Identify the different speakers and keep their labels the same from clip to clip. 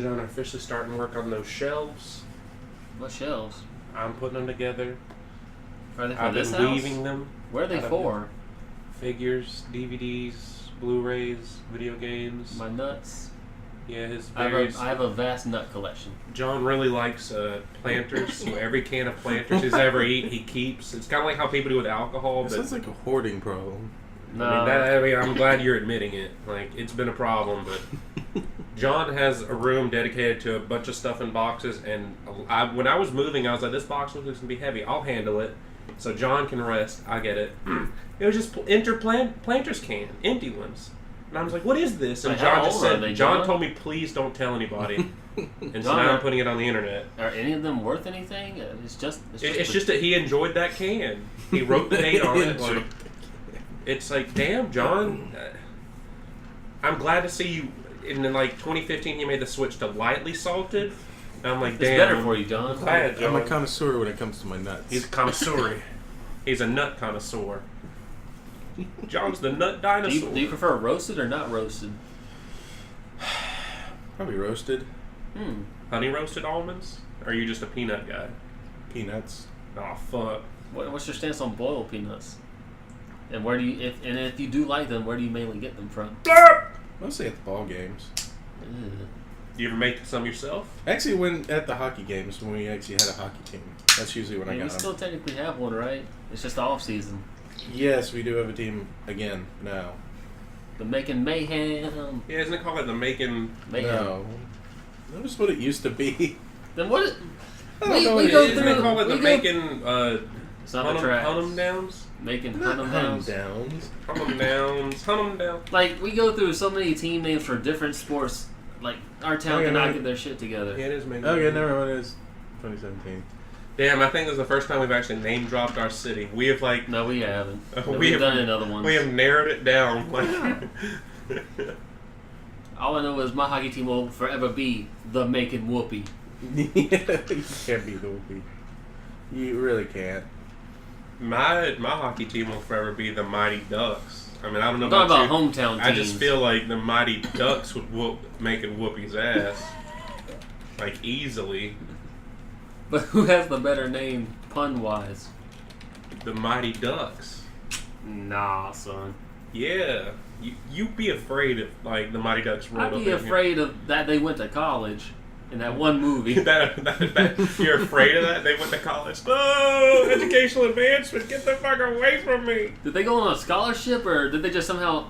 Speaker 1: I'm officially starting work on those shelves.
Speaker 2: What shelves?
Speaker 1: I'm putting them together.
Speaker 2: Are they for
Speaker 1: I've
Speaker 2: this
Speaker 1: been
Speaker 2: house?
Speaker 1: weaving them.
Speaker 2: Where are they for?
Speaker 1: Figures, DVDs, Blu-rays, video games.
Speaker 2: My nuts.
Speaker 1: Yeah, his
Speaker 2: I
Speaker 1: various...
Speaker 2: have a vast nut collection.
Speaker 1: John really likes planters, so every can of planters he's ever eaten, he keeps. It's kind of like how people do with alcohol.
Speaker 3: It
Speaker 1: But,
Speaker 3: sounds like a hoarding problem.
Speaker 2: No.
Speaker 1: I'm glad you're admitting it. Like, it's been a problem, but John has a room dedicated to a bunch of stuff in boxes, and when I was moving, I was like, this box looks going to be heavy. I'll handle it. So John can rest. I get it. It was just planters can, empty ones. And I was like, what is this? And
Speaker 2: Like, how
Speaker 1: John just
Speaker 2: old are
Speaker 1: said,
Speaker 2: they,
Speaker 1: John
Speaker 2: John?
Speaker 1: told me, please don't tell anybody. And so
Speaker 2: John,
Speaker 1: now I'm putting it on the internet.
Speaker 2: Are any of them worth anything? It's just
Speaker 1: That he enjoyed that can. He wrote the date on it. Like, it's like, damn, John. I'm glad to see you. In like 2015, he made the switch to lightly salted. And I'm like,
Speaker 2: It's
Speaker 1: damn.
Speaker 2: better for you, John.
Speaker 1: Glad,
Speaker 3: I'm a
Speaker 1: John.
Speaker 3: connoisseur when it comes to my nuts.
Speaker 1: He's a connoisseur. He's a nut connoisseur. John's the nut dinosaur.
Speaker 2: Do you prefer roasted or not roasted?
Speaker 3: Probably roasted.
Speaker 1: Honey roasted almonds? Or are you just a peanut guy?
Speaker 3: Peanuts.
Speaker 1: Oh fuck.
Speaker 2: What's your stance on boiled peanuts? And where do you if you do like them, where do you mainly get them from?
Speaker 3: Mostly at the ball games.
Speaker 2: Ew.
Speaker 1: You ever make some yourself?
Speaker 3: Actually, when at the hockey games, when we actually had a hockey team. That's usually when I
Speaker 2: We
Speaker 3: got
Speaker 2: still
Speaker 3: them.
Speaker 2: technically have one, right? It's just the off season.
Speaker 3: Yes, we do have a team again now.
Speaker 2: The making mayhem.
Speaker 1: Yeah, isn't it called like the making?
Speaker 2: Mayhem.
Speaker 3: No. That was what it used to be.
Speaker 2: Then what?
Speaker 3: I don't know.
Speaker 2: we go
Speaker 1: Isn't it
Speaker 2: through.
Speaker 1: called like the
Speaker 2: we go-
Speaker 1: making
Speaker 2: It's not the trash.
Speaker 1: Hunnam Downs?
Speaker 2: Making
Speaker 3: Not
Speaker 2: Hunnam
Speaker 3: Hunnam
Speaker 2: Downs.
Speaker 3: Downs.
Speaker 1: Hunnam Downs. Hunnam Downs.
Speaker 2: Like we go through so many team names for different sports. Like our town
Speaker 3: Okay,
Speaker 2: cannot
Speaker 3: right.
Speaker 2: get their shit together.
Speaker 1: Yeah, it is making.
Speaker 3: Okay, never mind. It's 2017.
Speaker 1: Damn, I think this is the first time we've actually name dropped our city. We have like
Speaker 2: No, we haven't.
Speaker 1: we
Speaker 2: We've
Speaker 1: have-
Speaker 2: done it in other ones.
Speaker 1: we have narrowed it down. Like
Speaker 2: All I know is my hockey team will forever be the Making Whoopee.
Speaker 3: You can't be the whoopee. You really can't.
Speaker 1: my hockey team will forever be the Mighty Ducks. I mean, I don't know
Speaker 2: I'm talking about
Speaker 1: you.
Speaker 2: hometown teams.
Speaker 1: I just feel like the Mighty Ducks would whoop making Whoopi's ass like easily.
Speaker 2: But who has the better name pun wise?
Speaker 1: The Mighty Ducks.
Speaker 2: Nah, son.
Speaker 1: Yeah, you be afraid if like the Mighty Ducks rolled
Speaker 2: I'd
Speaker 1: up
Speaker 2: be
Speaker 1: in
Speaker 2: afraid of that they went to college in that one movie.
Speaker 1: here. that you're afraid of that? They went to college. No, educational advancement. Get the fuck away from me.
Speaker 2: Did they go on a scholarship or did they just somehow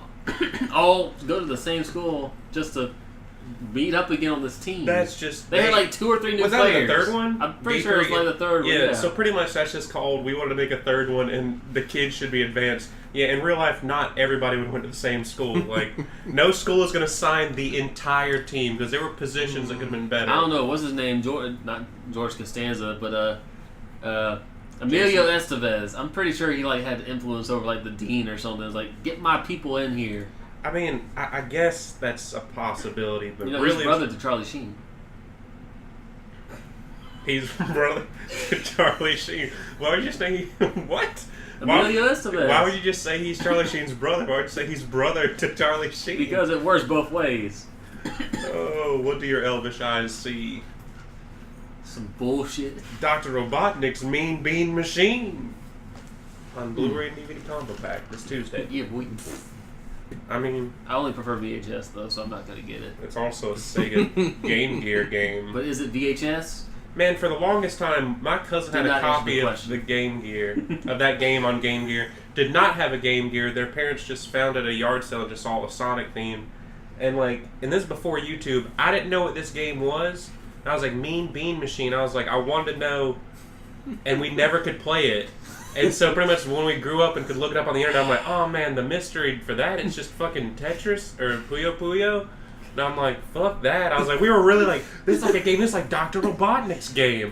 Speaker 2: all go to the same school just to meet up again on this team?
Speaker 1: That's just
Speaker 2: They had like 2 or 3 new
Speaker 1: was
Speaker 2: players.
Speaker 1: that the third one?
Speaker 2: I'm pretty sure it was like the third one.
Speaker 1: Yeah, so pretty much that's just called. We wanted to make a third one, and the kids should be advanced. Yeah, in real life, not everybody would went to the same school. Like, no school is going to sign the entire team because there were positions that could have been better.
Speaker 2: I don't know what's his name, not George Costanza, but Emilio Estevez. I'm pretty sure he like had influence over like the dean or something. It's like, get my people in here.
Speaker 1: I mean, I guess that's a possibility, but
Speaker 2: You know,
Speaker 1: really,
Speaker 2: he's brother to Charlie Sheen.
Speaker 1: he's brother to Charlie Sheen. Why would you say what?
Speaker 2: Emilio Estevez.
Speaker 1: Why would you just say he's Charlie Sheen's brother? Why would you say he's brother to Charlie Sheen?
Speaker 2: Because it works both ways.
Speaker 1: Oh, what do your elvish eyes see?
Speaker 2: Some bullshit.
Speaker 1: Dr. Robotnik's Mean Bean Machine on Blu-ray and DVD combo pack this Tuesday.
Speaker 2: Yeah,
Speaker 1: I mean,
Speaker 2: I only prefer VHS though, so I'm not gonna get it.
Speaker 1: it's also a Sega Game Gear game.
Speaker 2: But is it VHS?
Speaker 1: Man, for the longest time, my cousin had
Speaker 2: Did
Speaker 1: a
Speaker 2: not answer
Speaker 1: copy
Speaker 2: the
Speaker 1: of
Speaker 2: question.
Speaker 1: the Game Gear, of that game on Game Gear. Did not have a Game Gear. Their parents just found at a yard sale and just saw a Sonic theme. And like, and this is before YouTube, I didn't know what this game was. And I was like, Mean Bean Machine. I was like, I wanted to know, and we never could play it. And so pretty much when we grew up and could look it up on the internet, I'm like, oh man, the mystery for that, it's just fucking Tetris or Puyo Puyo. And I'm like, fuck that. I was like, we were really like, this is like a game, this is like Dr. Robotnik's game.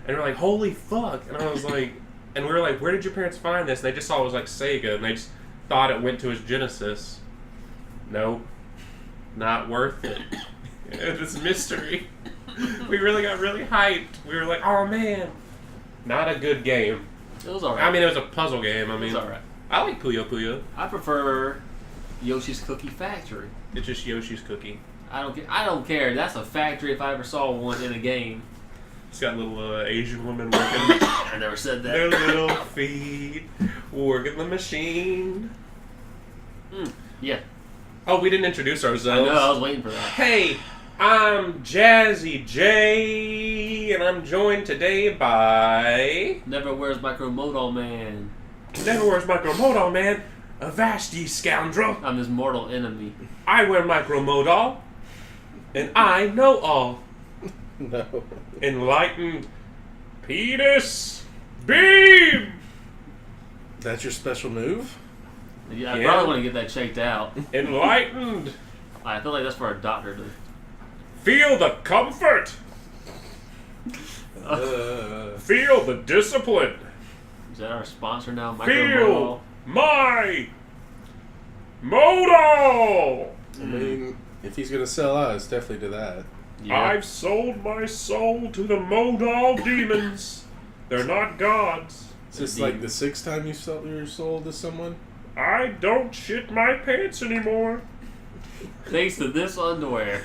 Speaker 1: And we're like, holy fuck. And I was like, and we were like, where did your parents find this? And they just saw it was like Sega, and they just thought it went to his Genesis. Nope. Not worth it. This mystery. We really got really hyped. We were like, oh man. Not a good game.
Speaker 2: It was alright.
Speaker 1: I mean, it was a puzzle game. I
Speaker 2: it
Speaker 1: mean,
Speaker 2: was alright.
Speaker 1: I like Puyo Puyo.
Speaker 2: I prefer Yoshi's Cookie Factory.
Speaker 1: It's just Yoshi's Cookie.
Speaker 2: I don't care. That's a factory if I ever saw one in a game.
Speaker 1: It's got little Asian women working
Speaker 2: I never said
Speaker 1: their
Speaker 2: that.
Speaker 1: little feet, working the machine.
Speaker 2: Yeah.
Speaker 1: Oh, we didn't introduce
Speaker 2: I
Speaker 1: ourselves.
Speaker 2: know. I was waiting for that.
Speaker 1: Hey, I'm Jazzy J, and I'm joined today by
Speaker 2: Never wears Micromodal Man.
Speaker 1: Never wears Micromodal Man. Avast ye scoundrel!
Speaker 2: I'm his mortal enemy.
Speaker 1: I wear Micromodal, and I know all.
Speaker 3: No.
Speaker 1: Enlightened penis beam.
Speaker 3: That's your special move?
Speaker 2: Yeah, I
Speaker 1: Yeah.
Speaker 2: probably want to get that checked out.
Speaker 1: Enlightened.
Speaker 2: I feel like that's for a doctor to.
Speaker 1: Feel the comfort. Feel the discipline.
Speaker 2: Is that our sponsor now?
Speaker 1: Feel
Speaker 2: Micromodal.
Speaker 1: my modal.
Speaker 3: I mean, if he's gonna sell out, it's definitely to that.
Speaker 2: Yeah.
Speaker 1: I've sold my soul to the modal demons. They're not gods.
Speaker 3: Is this like the 6th time you sold your soul to someone?
Speaker 1: I don't shit my pants anymore.
Speaker 2: Thanks to this underwear.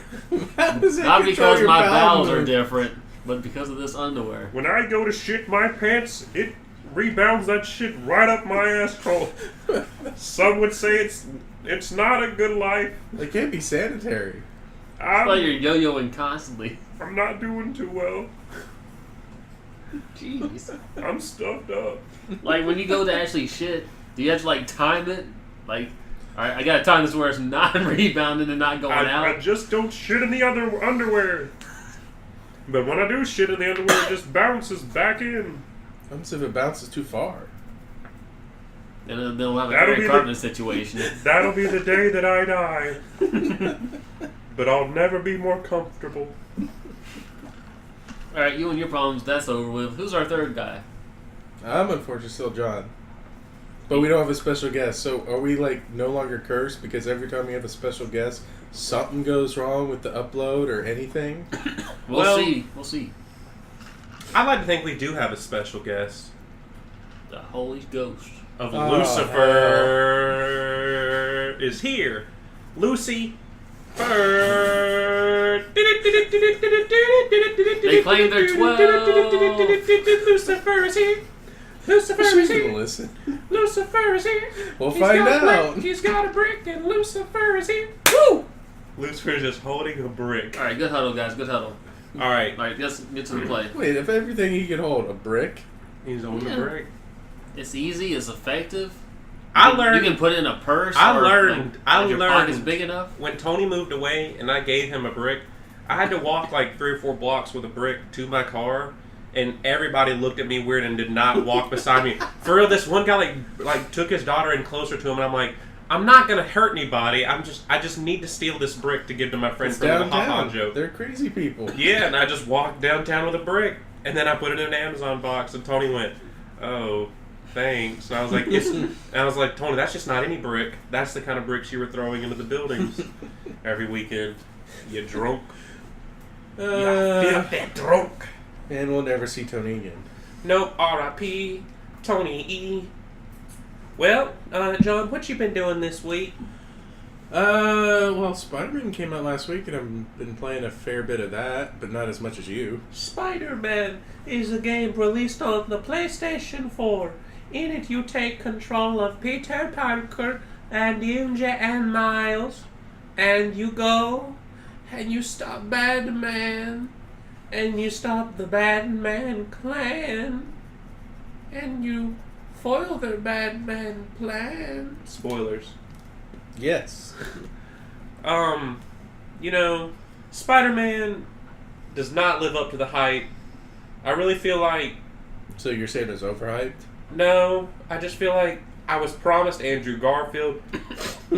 Speaker 3: How does that
Speaker 2: Not
Speaker 3: control
Speaker 2: because
Speaker 3: your
Speaker 2: my
Speaker 3: bowel
Speaker 2: bowels are
Speaker 3: movement?
Speaker 2: different, but because of this underwear.
Speaker 1: When I go to shit my pants, it rebounds that shit right up my asshole. Some would say it's not a good life.
Speaker 3: It can't be sanitary.
Speaker 2: I thought
Speaker 1: I'm
Speaker 2: you're yo-yoing constantly.
Speaker 1: not doing too well.
Speaker 2: Jeez.
Speaker 1: I'm stuffed up.
Speaker 2: Like, when you go to actually shit, do you have to, like, time it? Like, alright, I gotta time this where it's not rebounding and not going
Speaker 1: I
Speaker 2: out.
Speaker 1: just don't shit in the other underwear. But when I do shit in the underwear, it just bounces back in.
Speaker 3: What if it bounces too far?
Speaker 2: And then they'll have a
Speaker 1: That'll
Speaker 2: Eric
Speaker 1: be the-
Speaker 2: Cartman situation.
Speaker 1: That'll be the day that I die. But I'll never be more comfortable.
Speaker 2: Alright, you and your problems, that's over with. Who's our third guy?
Speaker 3: I'm unfortunately still John. But we don't have a special guest, so are we like no longer cursed because every time we have a special guest, something goes wrong with the upload or anything?
Speaker 2: We'll see. We'll see.
Speaker 1: I like to think we do have a special guest
Speaker 2: The Holy Ghost.
Speaker 1: of
Speaker 3: Oh,
Speaker 1: Lucifer is here. Lucy Bird.
Speaker 2: They claim they're 12.
Speaker 1: Lucifer is here. Lucifer is
Speaker 3: She's
Speaker 1: here.
Speaker 3: gonna listen.
Speaker 1: Lucifer is here.
Speaker 3: We'll
Speaker 1: He's
Speaker 3: find
Speaker 1: got a
Speaker 3: out.
Speaker 1: brick. He's got a brick, and Lucifer is here. Woo! Lucifer's just holding a brick.
Speaker 2: Alright, good huddle, guys. Good huddle.
Speaker 1: All right,
Speaker 2: Alright, let's get to the play.
Speaker 3: Wait, if everything he could hold, a brick?
Speaker 1: he's holding
Speaker 2: Yeah.
Speaker 1: a brick.
Speaker 2: It's easy. It's effective.
Speaker 1: I
Speaker 2: You
Speaker 1: learned
Speaker 2: can put it in a purse.
Speaker 1: I
Speaker 2: or,
Speaker 1: learned-
Speaker 2: Like,
Speaker 1: I
Speaker 2: if your pocket's
Speaker 1: learned-
Speaker 2: big enough.
Speaker 1: when Tony moved away and I gave him a brick. I had to walk like 3 or 4 blocks with a brick to my car, and everybody looked at me weird and did not walk beside me. For real, this one guy like took his daughter in closer to him, and I'm like, I'm not gonna hurt anybody. I just need to steal this brick to give to my friend
Speaker 3: It's
Speaker 1: for the ha-ha
Speaker 3: downtown.
Speaker 1: joke.
Speaker 3: They're crazy people.
Speaker 1: Yeah, and I just walked downtown with a brick, and then I put it in an Amazon box, and Tony went, "Oh, thanks." And I was like, Tony, that's just not any brick. That's the kind of bricks you were throwing into the buildings every weekend. You drunk. That drunk.
Speaker 3: And we'll never see Tony again.
Speaker 1: Nope, R.I.P. Tony E. Well, John, what you been doing this week?
Speaker 3: Well, Spider-Man came out last week, and I've been playing a fair bit of that, but not as much as you.
Speaker 1: Spider-Man is a game released on the PlayStation 4. In it, you take control of Peter Parker and MJ and Miles, and you go and you stop Batman, and you stop the Batman clan, and you foil their Batman plan. Spoilers.
Speaker 3: Yes.
Speaker 1: You know, Spider-Man does not live up to the hype. I really feel like,
Speaker 3: So you're saying it's overhyped?
Speaker 1: no, I just feel like I was promised Andrew Garfield.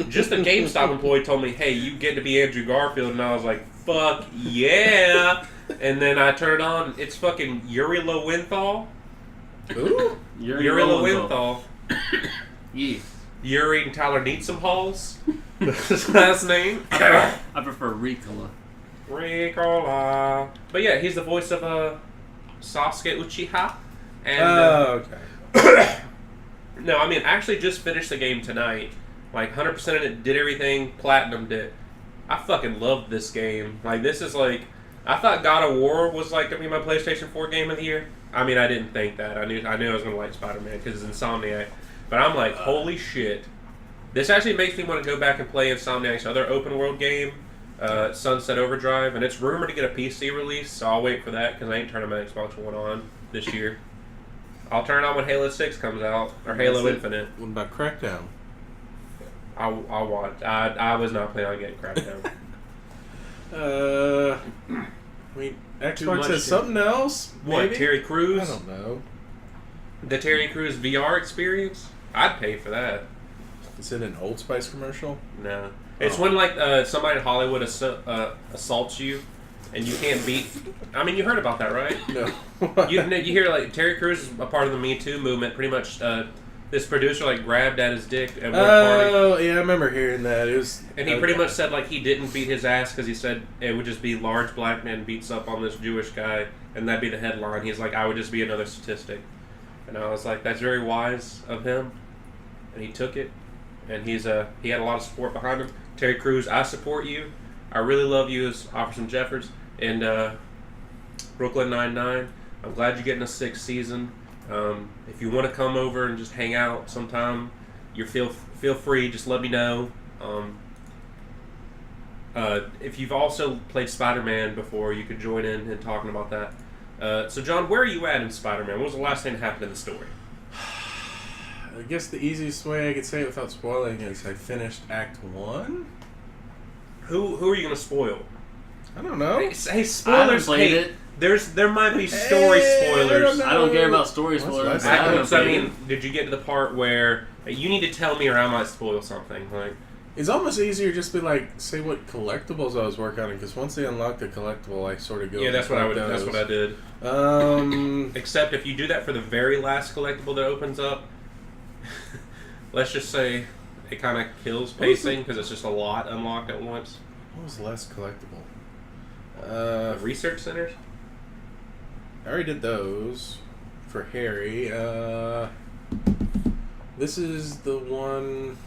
Speaker 1: Just a GameStop employee told me, hey, you get to be Andrew Garfield, and I was like, fuck yeah. And then I turned on, it's fucking Yuri Lowenthal.
Speaker 3: Ooh.
Speaker 1: Yuri Lowenthal.
Speaker 2: Yeah.
Speaker 1: Yuri and Tyler need some halls. That's his last name.
Speaker 2: I prefer Ricola.
Speaker 1: Ricola. But yeah, he's the voice of Sasuke Uchiha. And
Speaker 3: Okay.
Speaker 1: no, I mean, I actually just finished the game tonight. Like 100% of it, did everything, platinumed it. I fucking loved this game. Like, this is like, I thought God of War was like gonna be my PlayStation 4 game of the year. I mean, I didn't think that. I knew I was gonna like Spider-Man because it's Insomniac. But I'm like, holy shit! This actually makes me want to go back and play Insomniac's other open world game, Sunset Overdrive, and it's rumored to get a PC release. So I'll wait for that because I ain't turning my Xbox One on this year. I'll turn it on when Halo 6 comes out or Halo Infinite.
Speaker 3: What about Crackdown?
Speaker 1: I'll watch. I was not planning on getting Crackdown.
Speaker 3: I mean, Xbox
Speaker 1: much
Speaker 3: has
Speaker 1: to-
Speaker 3: something else.
Speaker 1: What,
Speaker 3: Maybe?
Speaker 1: Terry Crews?
Speaker 3: I don't know.
Speaker 1: The Terry Crews VR experience? I'd pay for that.
Speaker 3: Is it an Old Spice commercial?
Speaker 1: No. It's
Speaker 3: Oh.
Speaker 1: when like somebody in Hollywood assaults you, and you can't beat. I mean, you heard about that, right?
Speaker 3: No.
Speaker 1: You hear like Terry Crews is a part of the Me Too movement. Pretty much, this producer like grabbed at his dick at one party,
Speaker 3: Oh, yeah, I remember hearing that. It was,
Speaker 1: and he pretty much said like he didn't beat his ass because he said it would just be large black man beats up on this Jewish guy, and that'd be the headline. He's like, I would just be another statistic, and I was like, that's very wise of him, and he took it, and he had a lot of support behind him. Terry Crews, I support you. I really love you as Officer Jeffers and Brooklyn Nine-Nine. I'm glad you're getting a 6th season. If you want to come over and just hang out sometime, you feel free. Just let me know. If you've also played Spider-Man before, you could join in talking about that. So, John, where are you at in Spider-Man? What was the last thing that happened in the story?
Speaker 3: I guess the easiest way I could say it without spoiling is I finished Act 1.
Speaker 1: Who are you going to spoil?
Speaker 3: I don't know.
Speaker 1: Hey, spoilers.
Speaker 2: played
Speaker 1: Hey,
Speaker 2: it.
Speaker 1: there might be story spoilers.
Speaker 2: I don't care about story
Speaker 3: What's
Speaker 2: spoilers.
Speaker 3: last
Speaker 2: I haven't
Speaker 1: So, I
Speaker 2: played
Speaker 1: mean, did you get to the part where you need to tell me or I might spoil something? Like,
Speaker 3: It's almost easier just to be like, say what collectibles I was working on, because once they unlock the collectible, I sort of go.
Speaker 1: yeah, that's what I would.
Speaker 3: those.
Speaker 1: That's what I did. Except if you do that for the very last collectible that opens up, let's just say it kind of kills pacing because it's just a lot unlocked at once.
Speaker 3: What was the last collectible?
Speaker 1: Research centers.
Speaker 3: I already did those for Harry. This is the one.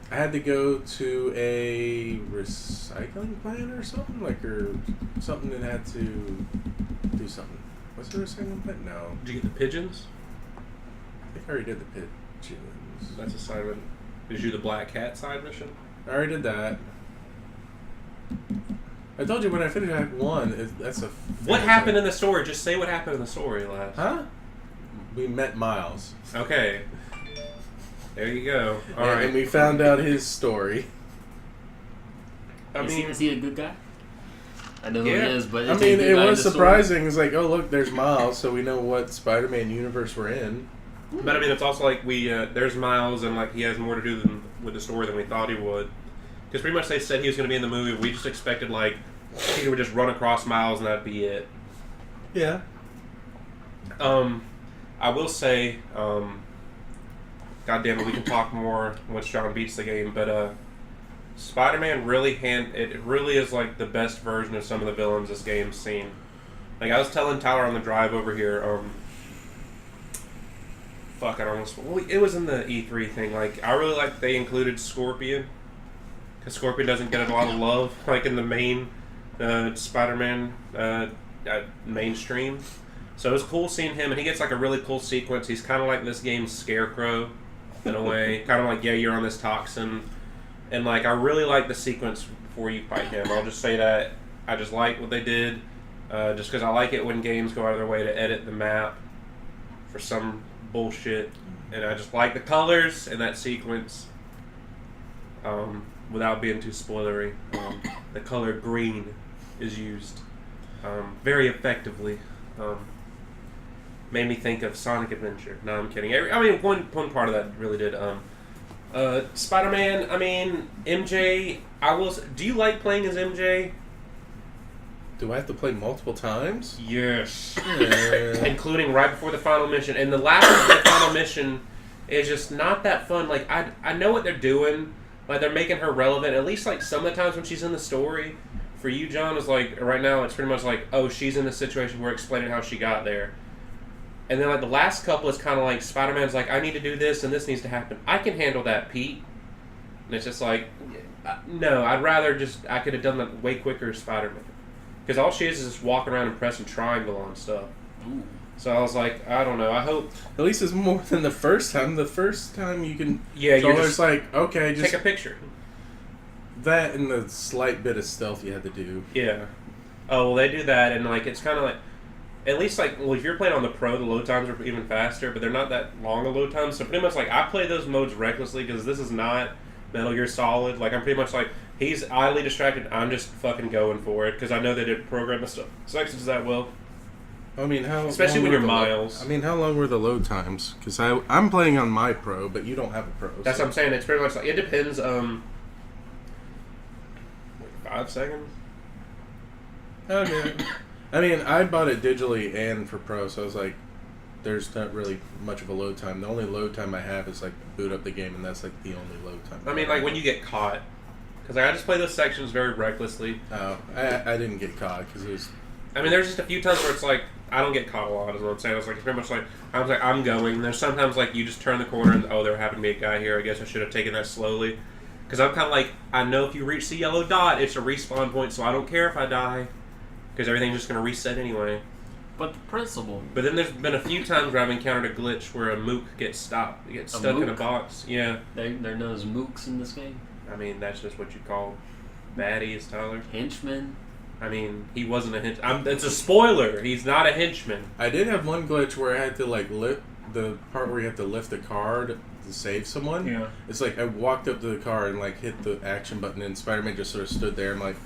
Speaker 3: I had to go to a recycling plant or something, or something that had to do something. Was it a recycling plant? No.
Speaker 1: Did you get the pigeons?
Speaker 3: I think I already did the pigeons.
Speaker 1: That's a side mission. Did you do the black cat side mission?
Speaker 3: I already did that. I told you when I finished Act 1, that's a...
Speaker 1: What happened in the story? Just say what happened in the story, lads.
Speaker 3: Huh? We met Miles.
Speaker 1: Okay. There you go. All right.
Speaker 3: And we found out his story.
Speaker 1: I mean,
Speaker 2: is he a good guy? I know
Speaker 1: Yeah.
Speaker 2: who he is, but
Speaker 3: I
Speaker 2: is he a
Speaker 3: mean,
Speaker 2: good
Speaker 3: it
Speaker 2: guy in
Speaker 3: was
Speaker 2: the
Speaker 3: surprising. It's like, oh, look, there's Miles, so we know what Spider-Man universe we're in.
Speaker 1: but I mean, it's also like there's Miles, and like he has more to do with the story than we thought he would. Because pretty much they said he was going to be in the movie. We just expected like Peter would just run across Miles and that'd be it.
Speaker 3: Yeah.
Speaker 1: I will say, God damn it, we can talk more once John beats the game. But Spider-Man it really is like the best version of some of the villains this game's seen. Like I was telling Tyler on the drive over here. Fuck, I don't know. Well, it was in the E3 thing. Like I really like they included Scorpion. Because Scorpion doesn't get a lot of love, like in the main Spider-Man mainstream. So it was cool seeing him, and he gets like a really cool sequence. He's kind of like this game's Scarecrow, in a way. Kind of like, yeah, you're on this toxin. And like, I really like the sequence before you fight him. I'll just say that. I just like what they did. Just because I like it when games go out of their way to edit the map for some bullshit. And I just like the colors in that sequence. Without being too spoilery, the color green is used very effectively. Made me think of Sonic Adventure. No, I'm kidding. I mean, one part of that really did. Spider-Man. I mean, MJ. Do you like playing as MJ?
Speaker 3: Do I have to play multiple times?
Speaker 1: Yes.
Speaker 3: Yeah.
Speaker 1: Including right before the final mission, and the last of the final mission is just not that fun. Like I know what they're doing. Like, they're making her relevant, at least, like, some of the times when she's in the story. For you, John, is like, right now, it's pretty much like, oh, she's in this situation, we're explaining how she got there. And then, like, the last couple is kind of like, Spider-Man's like, I need to do this, and this needs to happen. I can handle that, Pete. And it's just like, No, I'd rather I could have done that way quicker as Spider-Man. Because all she is just walking around and pressing triangle on stuff.
Speaker 2: Ooh.
Speaker 1: So I was like, I don't know. I hope.
Speaker 3: At least it's more than the first time. The first time you can.
Speaker 1: Yeah, you're just
Speaker 3: like, okay, just
Speaker 1: take a picture.
Speaker 3: that and the slight bit of stealth you had to do.
Speaker 1: Yeah. Oh, well, they do that, and like it's kind of like, at least like, well, if you're playing on the Pro, the load times are even faster, but they're not that long of load times. So pretty much like I play those modes recklessly because this is not Metal Gear Solid. Like I'm pretty much like he's idly distracted. I'm just fucking going for it because I know they didn't program the stuff sections that well.
Speaker 3: I mean,
Speaker 1: Especially when you're Miles.
Speaker 3: How long were the load times? Because I'm playing on my Pro, but you don't have a Pro.
Speaker 1: That's what I'm saying. It's pretty much like it depends. 5 seconds.
Speaker 3: Okay. I mean, I bought it digitally and for Pro, so I was like, there's not really much of a load time. The only load time I have is like boot up the game, and that's like the only load time.
Speaker 1: I mean, like when you get caught, because I just play those sections very recklessly.
Speaker 3: Oh, I didn't get caught because it was.
Speaker 1: I mean, there's just a few times where it's like I don't get caught a lot. Is what I'm saying. I was like pretty much like I'm going. And there's sometimes like you just turn the corner and there happened to be a guy here. I guess I should have taken that slowly, because I'm kind of like I know if you reach the yellow dot, it's a respawn point, so I don't care if I die, because everything's just gonna reset anyway.
Speaker 2: But the principle.
Speaker 1: But then there's been a few times where I've encountered a glitch where a mook gets stopped, gets stuck in a box. Yeah.
Speaker 2: They're known as mooks in this game.
Speaker 1: I mean, that's just what you call baddies, Tyler.
Speaker 2: Henchmen.
Speaker 1: I mean, he wasn't a henchman. It's a spoiler. He's not a henchman.
Speaker 3: I did have one glitch where I had to like lift the part where you have to lift the card to save someone.
Speaker 1: Yeah.
Speaker 3: It's like I walked up to the car and like hit the action button, and Spider-Man just sort of stood there. I'm like,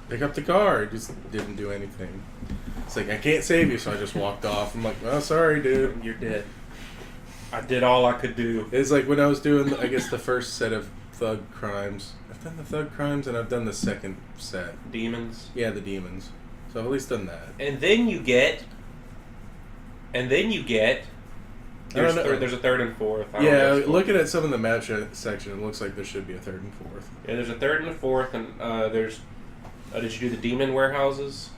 Speaker 3: pick up the car. It just didn't do anything. It's like, I can't save you, so I just walked off. I'm like, oh, sorry, dude.
Speaker 1: You're dead. I did all I could do.
Speaker 3: It's like when I was doing, I guess, the first set of Thug Crimes. I've done the Thug Crimes, and I've done the second set.
Speaker 1: Demons.
Speaker 3: Yeah, the Demons. So I've at least done that.
Speaker 1: And then you get... There's a third and fourth.
Speaker 3: Yeah, looking at some of the map section, it looks like there should be a third and fourth.
Speaker 1: Yeah, there's a third and a fourth, and there's... did you do the demon warehouses?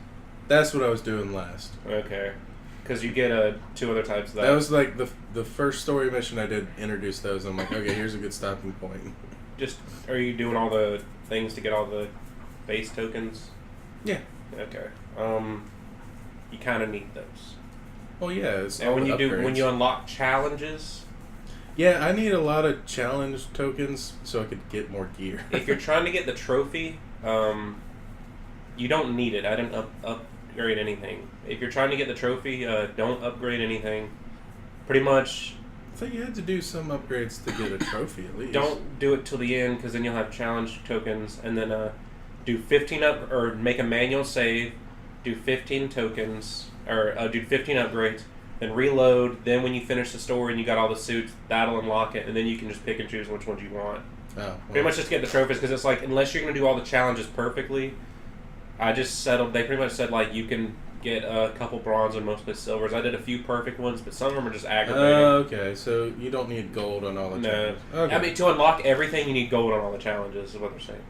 Speaker 3: That's what I was doing last.
Speaker 1: Okay. Because you get 2 other types of that.
Speaker 3: That was like the first story mission I did introduce those. I'm like, okay, here's a good stopping point.
Speaker 1: Just, are you doing all the things to get all the base tokens?
Speaker 3: Yeah.
Speaker 1: Okay. You kind of need those.
Speaker 3: Well, yeah. It's
Speaker 1: And when you unlock challenges,
Speaker 3: yeah, I need a lot of challenge tokens so I could get more gear.
Speaker 1: if you're trying to get the trophy, you don't need it. I didn't upgrade anything. If you're trying to get the trophy, don't upgrade anything. Pretty much,
Speaker 3: I thought you had to do some upgrades to get a trophy at least.
Speaker 1: don't do it till the end, because then you'll have challenge tokens, and then do 15 or make a manual save, do 15 tokens, or do 15 upgrades, then reload. Then when you finish the story and you got all the suits, that'll unlock it, and then you can just pick and choose which ones you want.
Speaker 3: Oh, well.
Speaker 1: Pretty much just get the trophies, because it's like, unless you're going to do all the challenges perfectly, I just settled. They pretty much said like you can get a couple bronze and mostly silvers. I did a few perfect ones, but some of them are just aggravating.
Speaker 3: Okay, so you don't need gold on all the
Speaker 1: No.
Speaker 3: challenges. Okay.
Speaker 1: I mean, to unlock everything, you need gold on all the challenges, is what they're saying.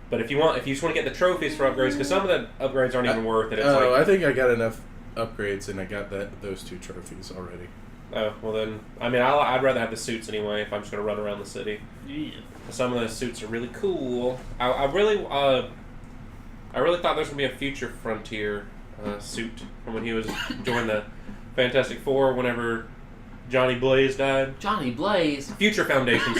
Speaker 1: But if you just want to get the trophies for upgrades, because some of the upgrades aren't even worth it. It's
Speaker 3: I think I got enough upgrades, and I got those 2 trophies already.
Speaker 1: Oh, well then, I mean, I'd rather have the suits anyway if I'm just going to run around the city.
Speaker 2: Yeah.
Speaker 1: Some of the suits are really cool. I really thought there was going to be a future Frontier suit from when he was joining the Fantastic Four whenever Johnny Blaze died.
Speaker 2: Johnny Blaze.
Speaker 1: Future Foundation.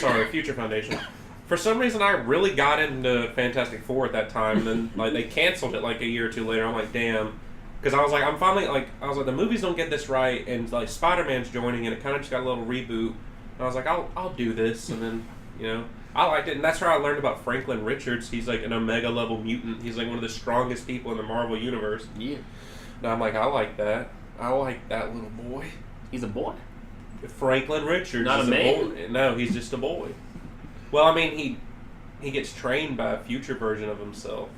Speaker 1: For some reason, I really got into Fantastic Four at that time, and then like they canceled it like a year or 2 later. I'm like, damn. Because I was like, the movies don't get this right, and like Spider-Man's joining, and it kind of just got a little reboot. And I was like, I'll do this, and then I liked it, and that's how I learned about Franklin Richards. He's like an Omega level mutant. He's like one of the strongest people in the Marvel universe.
Speaker 2: Yeah.
Speaker 1: And I'm like, I like that. I like that little boy.
Speaker 2: He's a boy.
Speaker 1: Franklin Richards.
Speaker 2: Not
Speaker 1: is
Speaker 2: a man?
Speaker 1: boy. No, he's just a boy. Well, I mean, he gets trained by a future version of himself.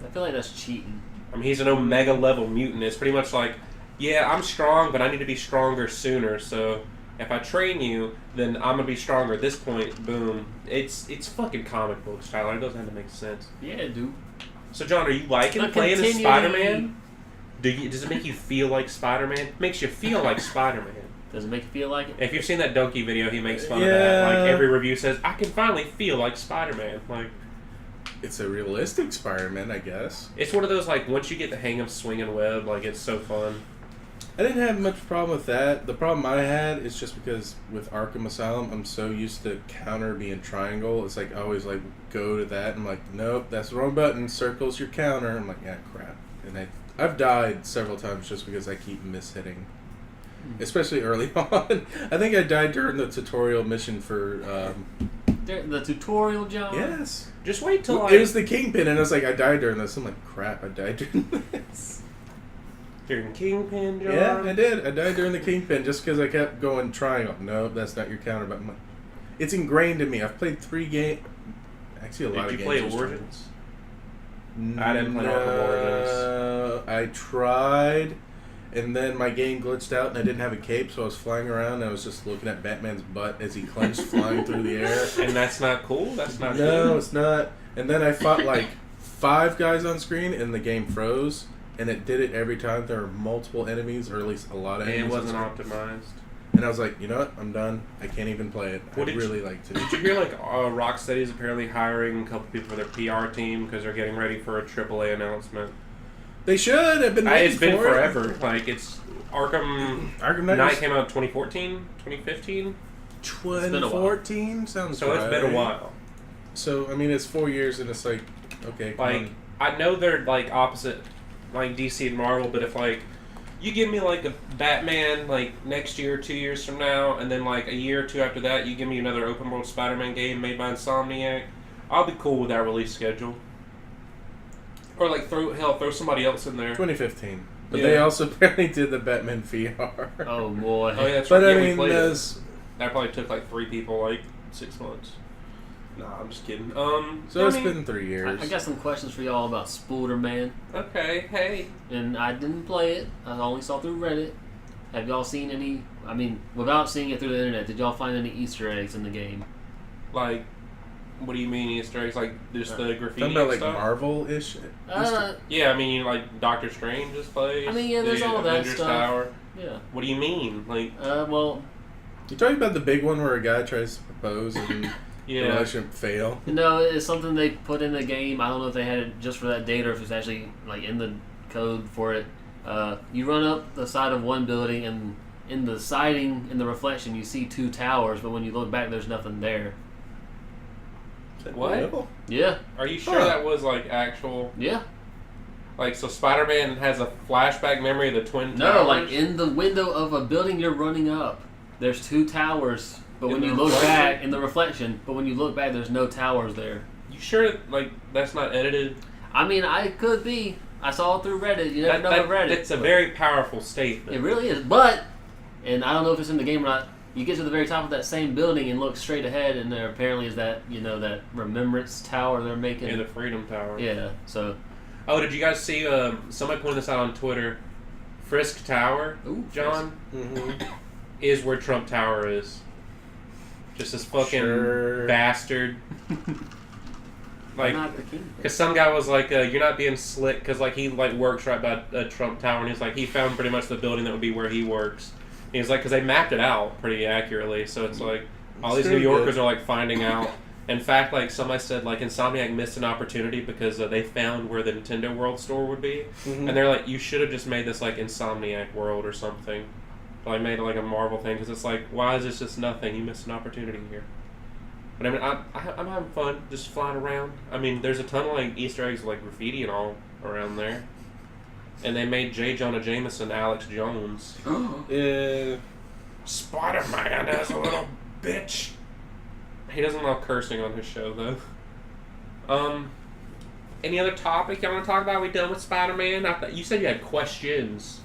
Speaker 2: I feel like that's cheating.
Speaker 1: I mean, he's an Omega level mutant. It's pretty much like, yeah, I'm strong, but I need to be stronger sooner. So if I train you, then I'm gonna be stronger at this point. Boom. It's fucking comic books, Tyler. It doesn't have to make sense.
Speaker 2: Yeah, dude.
Speaker 1: So, John, are you liking playing as Spider-Man? Does it make you feel like Spider-Man? It makes you feel like Spider-Man.
Speaker 2: Does it make you feel like it?
Speaker 1: If you've seen that Donkey video, he makes fun of that. Like every review says, I can finally feel like Spider-Man. Like,
Speaker 3: It's a realistic Spider-Man, I guess.
Speaker 1: It's one of those, like, once you get the hang of swinging web, like, it's so fun.
Speaker 3: I didn't have much problem with that. The problem I had is just because with Arkham Asylum, I'm so used to counter being triangle. It's like I always like go to that. I'm like, nope, that's the wrong button. Circle's your counter. I'm like, yeah, crap. And I've died several times just because I keep mishitting, especially early on. I think I died during the tutorial mission for.
Speaker 2: The tutorial, John?
Speaker 3: Yes.
Speaker 1: Just wait till
Speaker 3: It was the Kingpin, and I was like, I died during this. I'm like, crap, I died during this.
Speaker 1: During Kingpin, John?
Speaker 3: Yeah, I did. I died during the Kingpin just because I kept going triangle. No, that's not your counter. But it's ingrained in me. I've played 3 games. Actually, a lot of games.
Speaker 1: Did you play Origins? I didn't play Arkham Origins.
Speaker 3: I tried, and then my game glitched out, and I didn't have a cape, so I was flying around, and I was just looking at Batman's butt as he clenched flying through the air.
Speaker 1: And that's not cool? That's not
Speaker 3: No,
Speaker 1: cool?
Speaker 3: it's not. And then I fought like 5 guys on screen, and the game froze. And it did it every time there were multiple enemies, or at least a lot of enemies.
Speaker 1: It wasn't optimized.
Speaker 3: And I was like, you know what? I'm done. I can't even play it. I really like to.
Speaker 1: Did you hear, like, Rocksteady is apparently hiring a couple people for their PR team because they're getting ready for a AAA announcement?
Speaker 3: They should have been waiting
Speaker 1: It's been
Speaker 3: for
Speaker 1: forever.
Speaker 3: it.
Speaker 1: Like, it's Arkham
Speaker 3: Knight
Speaker 1: Knight came out in 2014, 2015?
Speaker 3: 2014 sounds
Speaker 1: So it's been a while.
Speaker 3: So, I mean, it's 4 years, and it's like, okay, come
Speaker 1: Like,
Speaker 3: on.
Speaker 1: I know they're, like, opposite, like, DC and Marvel, but if, like, you give me, like, a Batman, like, next year, 2 years from now, and then, like, a year or 2 after that, you give me another open-world Spider-Man game made by Insomniac, I'll be cool with that release schedule. Or, like, throw somebody else in there.
Speaker 3: 2015. But
Speaker 1: Yeah.
Speaker 3: they also apparently did the Batman VR.
Speaker 2: Oh, boy.
Speaker 1: Oh, yeah, that's
Speaker 3: But
Speaker 1: right.
Speaker 3: I
Speaker 1: Yeah, we
Speaker 3: mean,
Speaker 1: played it.
Speaker 3: there's...
Speaker 1: That probably took, like, 3 people, like, 6 months. Nah, I'm just kidding.
Speaker 3: So it's been 3 years.
Speaker 2: I got some questions for y'all about Spooderman.
Speaker 1: Okay, hey.
Speaker 2: And I didn't play it. I only saw through Reddit. Have y'all seen any... I mean, without seeing it through the internet, did y'all find any Easter eggs in the game?
Speaker 1: Like, what do you mean Easter eggs? Like, just the graffiti
Speaker 3: Talking about
Speaker 1: and
Speaker 3: like
Speaker 1: stuff?
Speaker 3: Marvel-ish?
Speaker 1: Yeah, I mean, like, Doctor Strange is plays.
Speaker 2: I mean, yeah, there's
Speaker 1: the
Speaker 2: all that
Speaker 1: Avengers
Speaker 2: stuff.
Speaker 1: Tower.
Speaker 2: Yeah.
Speaker 1: What do you mean? Like,
Speaker 2: Well,
Speaker 3: You talking about the big one where a guy tries to propose and the
Speaker 1: yeah.
Speaker 3: relationship fail?
Speaker 2: no, it's something they put in the game. I don't know if they had it just for that date or if it's actually, like, in the code for it. You run up the side of one building, and in the siding, in the reflection, you see 2 towers, but when you look back, there's nothing there.
Speaker 1: What?
Speaker 3: Real?
Speaker 2: Yeah.
Speaker 1: Are you sure that was, like, actual...
Speaker 2: Yeah.
Speaker 1: Like, so Spider-Man has a flashback memory of the Twin
Speaker 2: No,
Speaker 1: Towers?
Speaker 2: like, in the window of a building you're running up, there's 2 towers, but
Speaker 1: In
Speaker 2: when
Speaker 1: the
Speaker 2: you look
Speaker 1: reflection?
Speaker 2: back, in the reflection, but when you look back, there's no towers there.
Speaker 1: You sure, like, that's not edited?
Speaker 2: I mean, I could be. I saw it through Reddit. You never know with Reddit.
Speaker 1: It's a
Speaker 2: but
Speaker 1: very powerful statement.
Speaker 2: It really is. But, and I don't know if it's in the game or not, you get to the very top of that same building and look straight ahead, and there apparently is that, you know, that remembrance tower they're making.
Speaker 1: Yeah, the Freedom Tower.
Speaker 2: Yeah, so.
Speaker 1: Oh, did you guys see, somebody pointed this out on Twitter, Frisk Tower,
Speaker 2: Ooh,
Speaker 1: John,
Speaker 3: Mm-hmm.
Speaker 1: is where Trump Tower is. Just this fucking
Speaker 3: Sure.
Speaker 1: bastard. Like,
Speaker 2: not the king.
Speaker 1: because some guy was like, you're not being slick, because, like, he, like, works right by Trump Tower, and he's like, he found pretty much the building that would be where he works. And he's like, because they mapped it out pretty accurately, so it's like, all these
Speaker 3: It's
Speaker 1: New
Speaker 3: very
Speaker 1: Yorkers
Speaker 3: good.
Speaker 1: are, like, finding out. In fact, like, somebody said, like, Insomniac missed an opportunity because they found where the Nintendo World store would be.
Speaker 3: Mhm.
Speaker 1: And they're like, you should have just made this, like, Insomniac World or something. Like, made it, like, a Marvel thing, because it's like, why is this just nothing? You missed an opportunity here. But, I mean, I'm having fun just flying around. I mean, there's a ton of, like, Easter eggs, like, graffiti and all around there. And they made J. Jonah Jameson Alex Jones.
Speaker 3: Yeah.
Speaker 1: Spider-Man is a little bitch. He doesn't allow cursing on his show, though. Any other topic y'all want to talk about? We done with Spider-Man? You said you had questions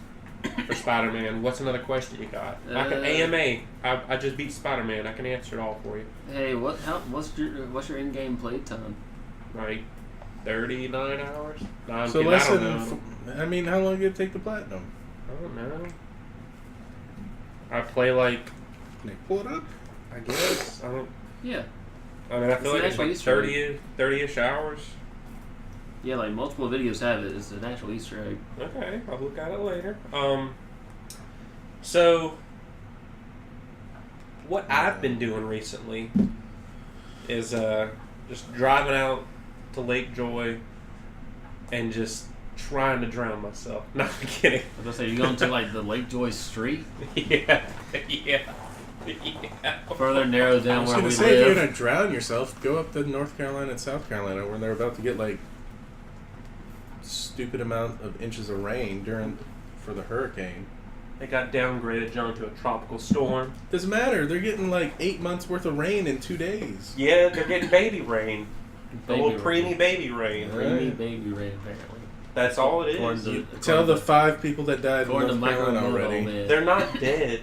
Speaker 1: for Spider-Man. What's another question you got? I can AMA. I just beat Spider-Man. I can answer it all for you.
Speaker 2: Hey, what's your in-game play time?
Speaker 1: Like 39 hours? No, I'm
Speaker 3: So
Speaker 1: kidding.
Speaker 3: less
Speaker 1: I don't
Speaker 3: than.
Speaker 1: know.
Speaker 3: I mean, how long did it take the platinum?
Speaker 1: I don't know. I play like,
Speaker 3: Can they pull it up?
Speaker 1: I guess. I don't.
Speaker 2: Yeah.
Speaker 1: I mean, I feel
Speaker 2: It's
Speaker 1: like
Speaker 2: an
Speaker 1: it's
Speaker 2: actual
Speaker 1: like
Speaker 2: Easter egg.
Speaker 1: 30-ish hours.
Speaker 2: Yeah, like multiple videos have it. It's an actual Easter egg.
Speaker 1: Okay, I'll look at it later. So what I've been doing recently is just driving out to Lake Joy and just trying to drown myself. No, I'm kidding.
Speaker 2: I was gonna say, you going to like the Lake Joy Street?
Speaker 1: Yeah.
Speaker 2: Further narrows
Speaker 3: I
Speaker 2: down
Speaker 3: was
Speaker 2: where
Speaker 3: going
Speaker 2: we
Speaker 3: to say, if you're
Speaker 2: live.
Speaker 3: going to drown yourself, go up to North Carolina and South Carolina where they're about to get like stupid amount of inches of rain for the hurricane.
Speaker 1: It got downgraded, John, to a tropical storm.
Speaker 3: Doesn't matter. They're getting like 8 months worth of rain in 2 days.
Speaker 1: Yeah, they're getting baby rain. A little
Speaker 2: Baby
Speaker 1: preemie baby rain.
Speaker 2: Preemie baby rain, apparently.
Speaker 1: That's all it
Speaker 2: According
Speaker 1: is.
Speaker 2: to-
Speaker 3: Tell the 5 people that died in
Speaker 2: According to
Speaker 3: North
Speaker 2: Michael
Speaker 3: Carolina
Speaker 2: Momo,
Speaker 3: already.
Speaker 2: man.
Speaker 1: They're not dead.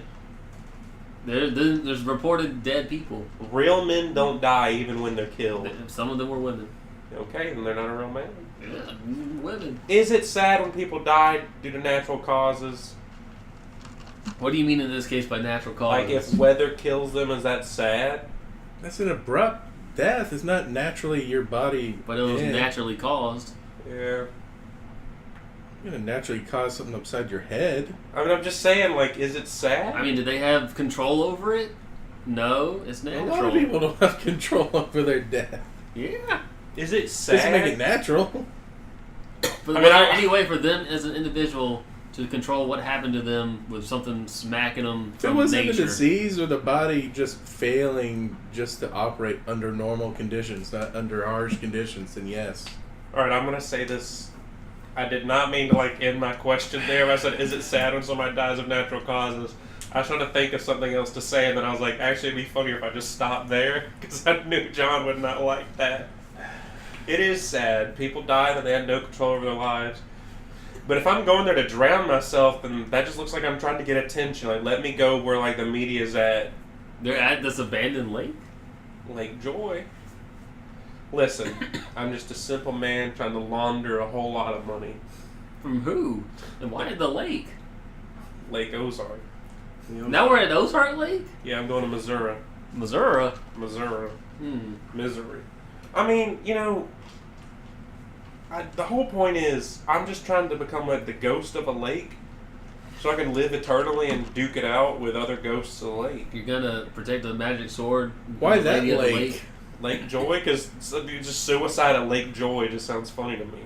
Speaker 2: There's reported dead people.
Speaker 1: Real men don't die even when they're killed.
Speaker 2: Some of them were women.
Speaker 1: Okay, then they're not a real man.
Speaker 2: Yeah, women.
Speaker 1: Is it sad when people die due to natural causes?
Speaker 2: What do you mean in this case by natural causes?
Speaker 1: Like if weather kills them, is that sad?
Speaker 3: That's an abrupt death. It's not naturally your body.
Speaker 2: But it was
Speaker 3: Yeah.
Speaker 2: naturally caused.
Speaker 1: Yeah.
Speaker 3: You're going to naturally cause something upside your head.
Speaker 1: I mean, I'm just saying, like, is it sad?
Speaker 2: I mean, did they have control over it? No, it's
Speaker 3: A
Speaker 2: natural.
Speaker 3: lot of people don't have control over their death.
Speaker 2: Yeah.
Speaker 1: is it sad?
Speaker 3: Doesn't make it natural.
Speaker 2: But
Speaker 1: I mean,
Speaker 2: any way for them as an individual to control what happened to them with something smacking them
Speaker 3: If it
Speaker 2: from
Speaker 3: wasn't a
Speaker 2: nature.
Speaker 3: disease or the body just failing just to operate under normal conditions, not under harsh conditions, then yes.
Speaker 1: All right, I'm gonna say this. I did not mean to like end my question there. I said, "Is it sad when somebody dies of natural causes?" I was trying to think of something else to say, and then I was like, "Actually, it'd be funnier if I just stopped there," because I knew John would not like that. It is sad. People die that they had no control over their lives. But if I'm going there to drown myself, then that just looks like I'm trying to get attention. Like, let me go where like the media's at.
Speaker 2: They're at this abandoned lake?
Speaker 1: Lake Joy. Listen, I'm just a simple man trying to launder a whole lot of money.
Speaker 2: From who? And why the lake?
Speaker 1: Lake Ozark.
Speaker 2: Now we're at Ozark Lake?
Speaker 1: Yeah, I'm going to Missouri.
Speaker 2: Missouri?
Speaker 1: Missouri.
Speaker 2: Hmm.
Speaker 1: Misery. I mean, you know, the whole point is I'm just trying to become like the ghost of a lake so I can live eternally and duke it out with other ghosts of the lake.
Speaker 2: You're gonna protect the magic sword?
Speaker 3: Why
Speaker 2: the
Speaker 3: that
Speaker 2: lady of the
Speaker 3: lake?
Speaker 1: Lake Joy? Because just suicide at Lake Joy just sounds funny to me.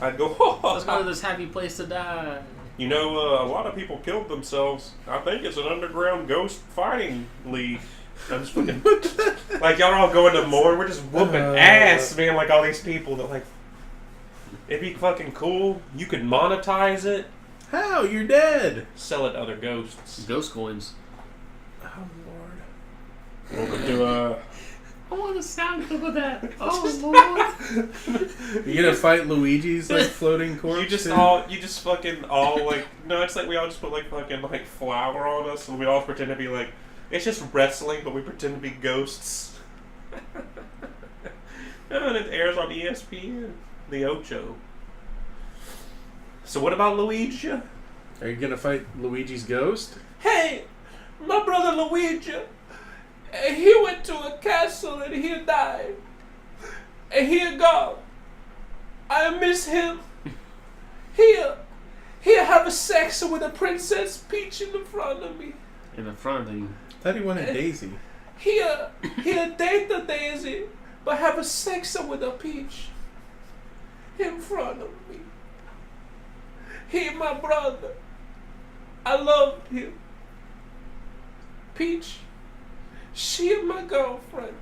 Speaker 1: I'd go,
Speaker 2: Let's go to this happy place to die.
Speaker 1: you know, a lot of people killed themselves. I think it's an underground ghost fighting league. I'm just fucking like y'all are all going to more. We're just whooping ass, man. Like all these people that like, it'd be fucking cool. You could monetize it,
Speaker 3: How? You're dead.
Speaker 1: sell it to other ghosts.
Speaker 2: Ghost coins.
Speaker 3: Oh, Lord.
Speaker 1: Welcome to
Speaker 2: I want to sound clip of that. Oh, Lord.
Speaker 3: You gonna fight Luigi's like floating corpse?
Speaker 1: you just fucking all like no. It's like we all just put like fucking like flour on us, and we all pretend to be like it's just wrestling, but we pretend to be ghosts. And it airs on ESPN, the Ocho. So what about Luigi?
Speaker 3: Are you gonna fight Luigi's ghost?
Speaker 1: Hey, my brother Luigi, he went to a castle and he died. And he gone. I miss him. Here have a sex with a Princess Peach in the front of me.
Speaker 2: In the front of you.
Speaker 3: Thought he wanted Daisy.
Speaker 1: Here date the Daisy, but have a sex with a Peach in front of me. He my brother. I love him. Peach, she is my girlfriend,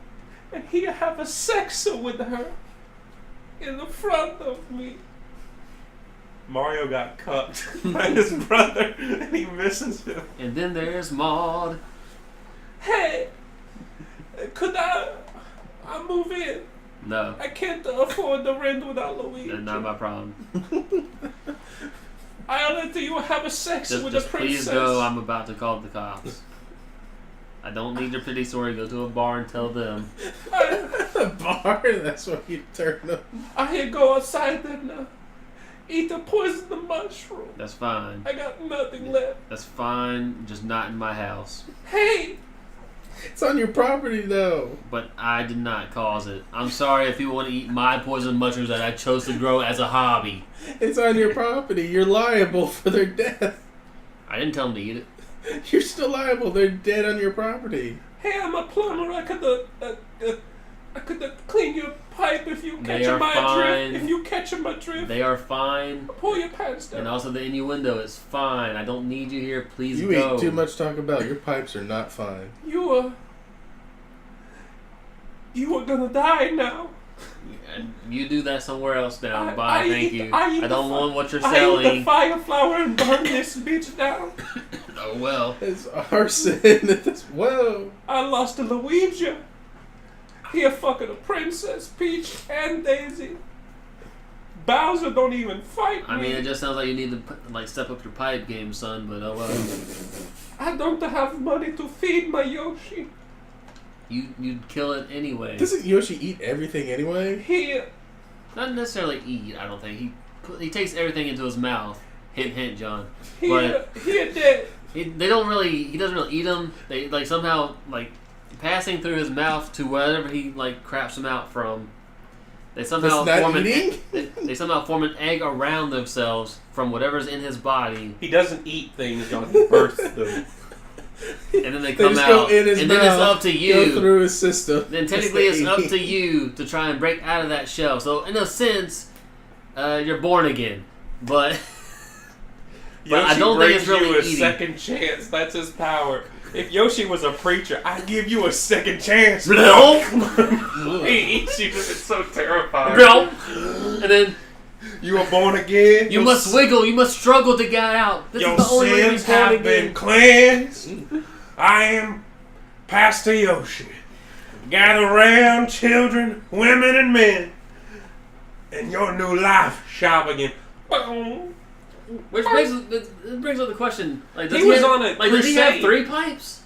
Speaker 1: and he have a sex with her in the front of me. Mario got cucked by his brother, and he misses him.
Speaker 2: And then there's Maud.
Speaker 1: Hey, could I move in?
Speaker 2: No.
Speaker 1: I can't afford the rent without Luigi.
Speaker 2: That's not my problem.
Speaker 1: I let you have a sex with
Speaker 2: Just
Speaker 1: a princess.
Speaker 2: please go. I'm about to call the cops. I don't need your pity story. Go to a bar and tell them.
Speaker 3: The bar? That's what you turn them.
Speaker 1: I go outside and eat the poison mushroom.
Speaker 2: That's fine.
Speaker 1: I got nothing left.
Speaker 2: That's fine. Just not in my house.
Speaker 1: Hey,
Speaker 3: It's on your property though.
Speaker 2: But I did not cause it. I'm sorry if you want to eat my poison mushrooms that I chose to grow as a hobby.
Speaker 3: It's on your property. You're liable for their death.
Speaker 2: I didn't tell them to eat it.
Speaker 3: You're still liable. They're dead on your property.
Speaker 1: hey, I'm a plumber. I could clean your pipe if you
Speaker 2: They
Speaker 1: catch
Speaker 2: are
Speaker 1: my
Speaker 2: fine.
Speaker 1: drift. If you catch my drift,
Speaker 2: They are fine.
Speaker 1: pull your pants down.
Speaker 2: And also the innuendo is fine. I don't need you here. Please
Speaker 3: You
Speaker 2: go.
Speaker 3: eat too much Taco Bell. Your pipes are not fine.
Speaker 1: You are gonna die now.
Speaker 2: And you do that somewhere else now.
Speaker 1: I-
Speaker 2: Bye.
Speaker 1: I
Speaker 2: Thank
Speaker 1: eat-
Speaker 2: you.
Speaker 1: I eat
Speaker 2: I don't
Speaker 1: the
Speaker 2: want what you're
Speaker 1: I eat the
Speaker 2: selling.
Speaker 1: fire flower and burn this bitch down.
Speaker 2: Oh well.
Speaker 3: It's arson. It's, whoa.
Speaker 1: I lost to Luigi. He fucking a princess, Peach and Daisy. Bowser don't even fight me.
Speaker 2: I mean, it just sounds like you need to step up your pipe game, son. But oh well.
Speaker 1: I don't have money to feed my Yoshi.
Speaker 2: You'd kill it anyway.
Speaker 3: Doesn't Yoshi eat everything anyway?
Speaker 1: He
Speaker 2: Not necessarily eat. I don't think he takes everything into his mouth. Hint, hint, John.
Speaker 1: he
Speaker 2: But
Speaker 1: did.
Speaker 2: they don't really. He doesn't really eat them. They somehow passing through his mouth to wherever he craps them out from. They somehow
Speaker 3: That's not
Speaker 2: form
Speaker 3: eating?
Speaker 2: they somehow form an egg around themselves from whatever's in his body,
Speaker 1: He doesn't eat things, John. He births them.
Speaker 2: and then they
Speaker 3: They
Speaker 2: come
Speaker 3: just go
Speaker 2: out.
Speaker 3: in his
Speaker 2: And
Speaker 3: mouth,
Speaker 2: then it's up to
Speaker 3: go
Speaker 2: you.
Speaker 3: through his system.
Speaker 2: Then technically it's up to you to try and break out of that shell. So in a sense, you're born again. But But I
Speaker 1: Yoshi
Speaker 2: don't think
Speaker 1: brings
Speaker 2: it's really
Speaker 1: you a
Speaker 2: eating.
Speaker 1: second chance. That's his power. If Yoshi was a preacher, I'd give you a second chance.
Speaker 2: No.
Speaker 1: He eats you because it's so terrifying.
Speaker 2: And then
Speaker 1: You were born again.
Speaker 2: you must wiggle. You must struggle to get out. This
Speaker 1: Your
Speaker 2: is the only way to be
Speaker 1: sins
Speaker 2: born
Speaker 1: have
Speaker 2: again.
Speaker 1: been cleansed. I am Pastor Yoshi. Gather round, children, women, and men, and your new life shall begin. Boom.
Speaker 2: Which brings up the question: does
Speaker 1: He was
Speaker 2: have,
Speaker 1: on a
Speaker 2: does he have
Speaker 1: crusade.
Speaker 2: 3 pipes?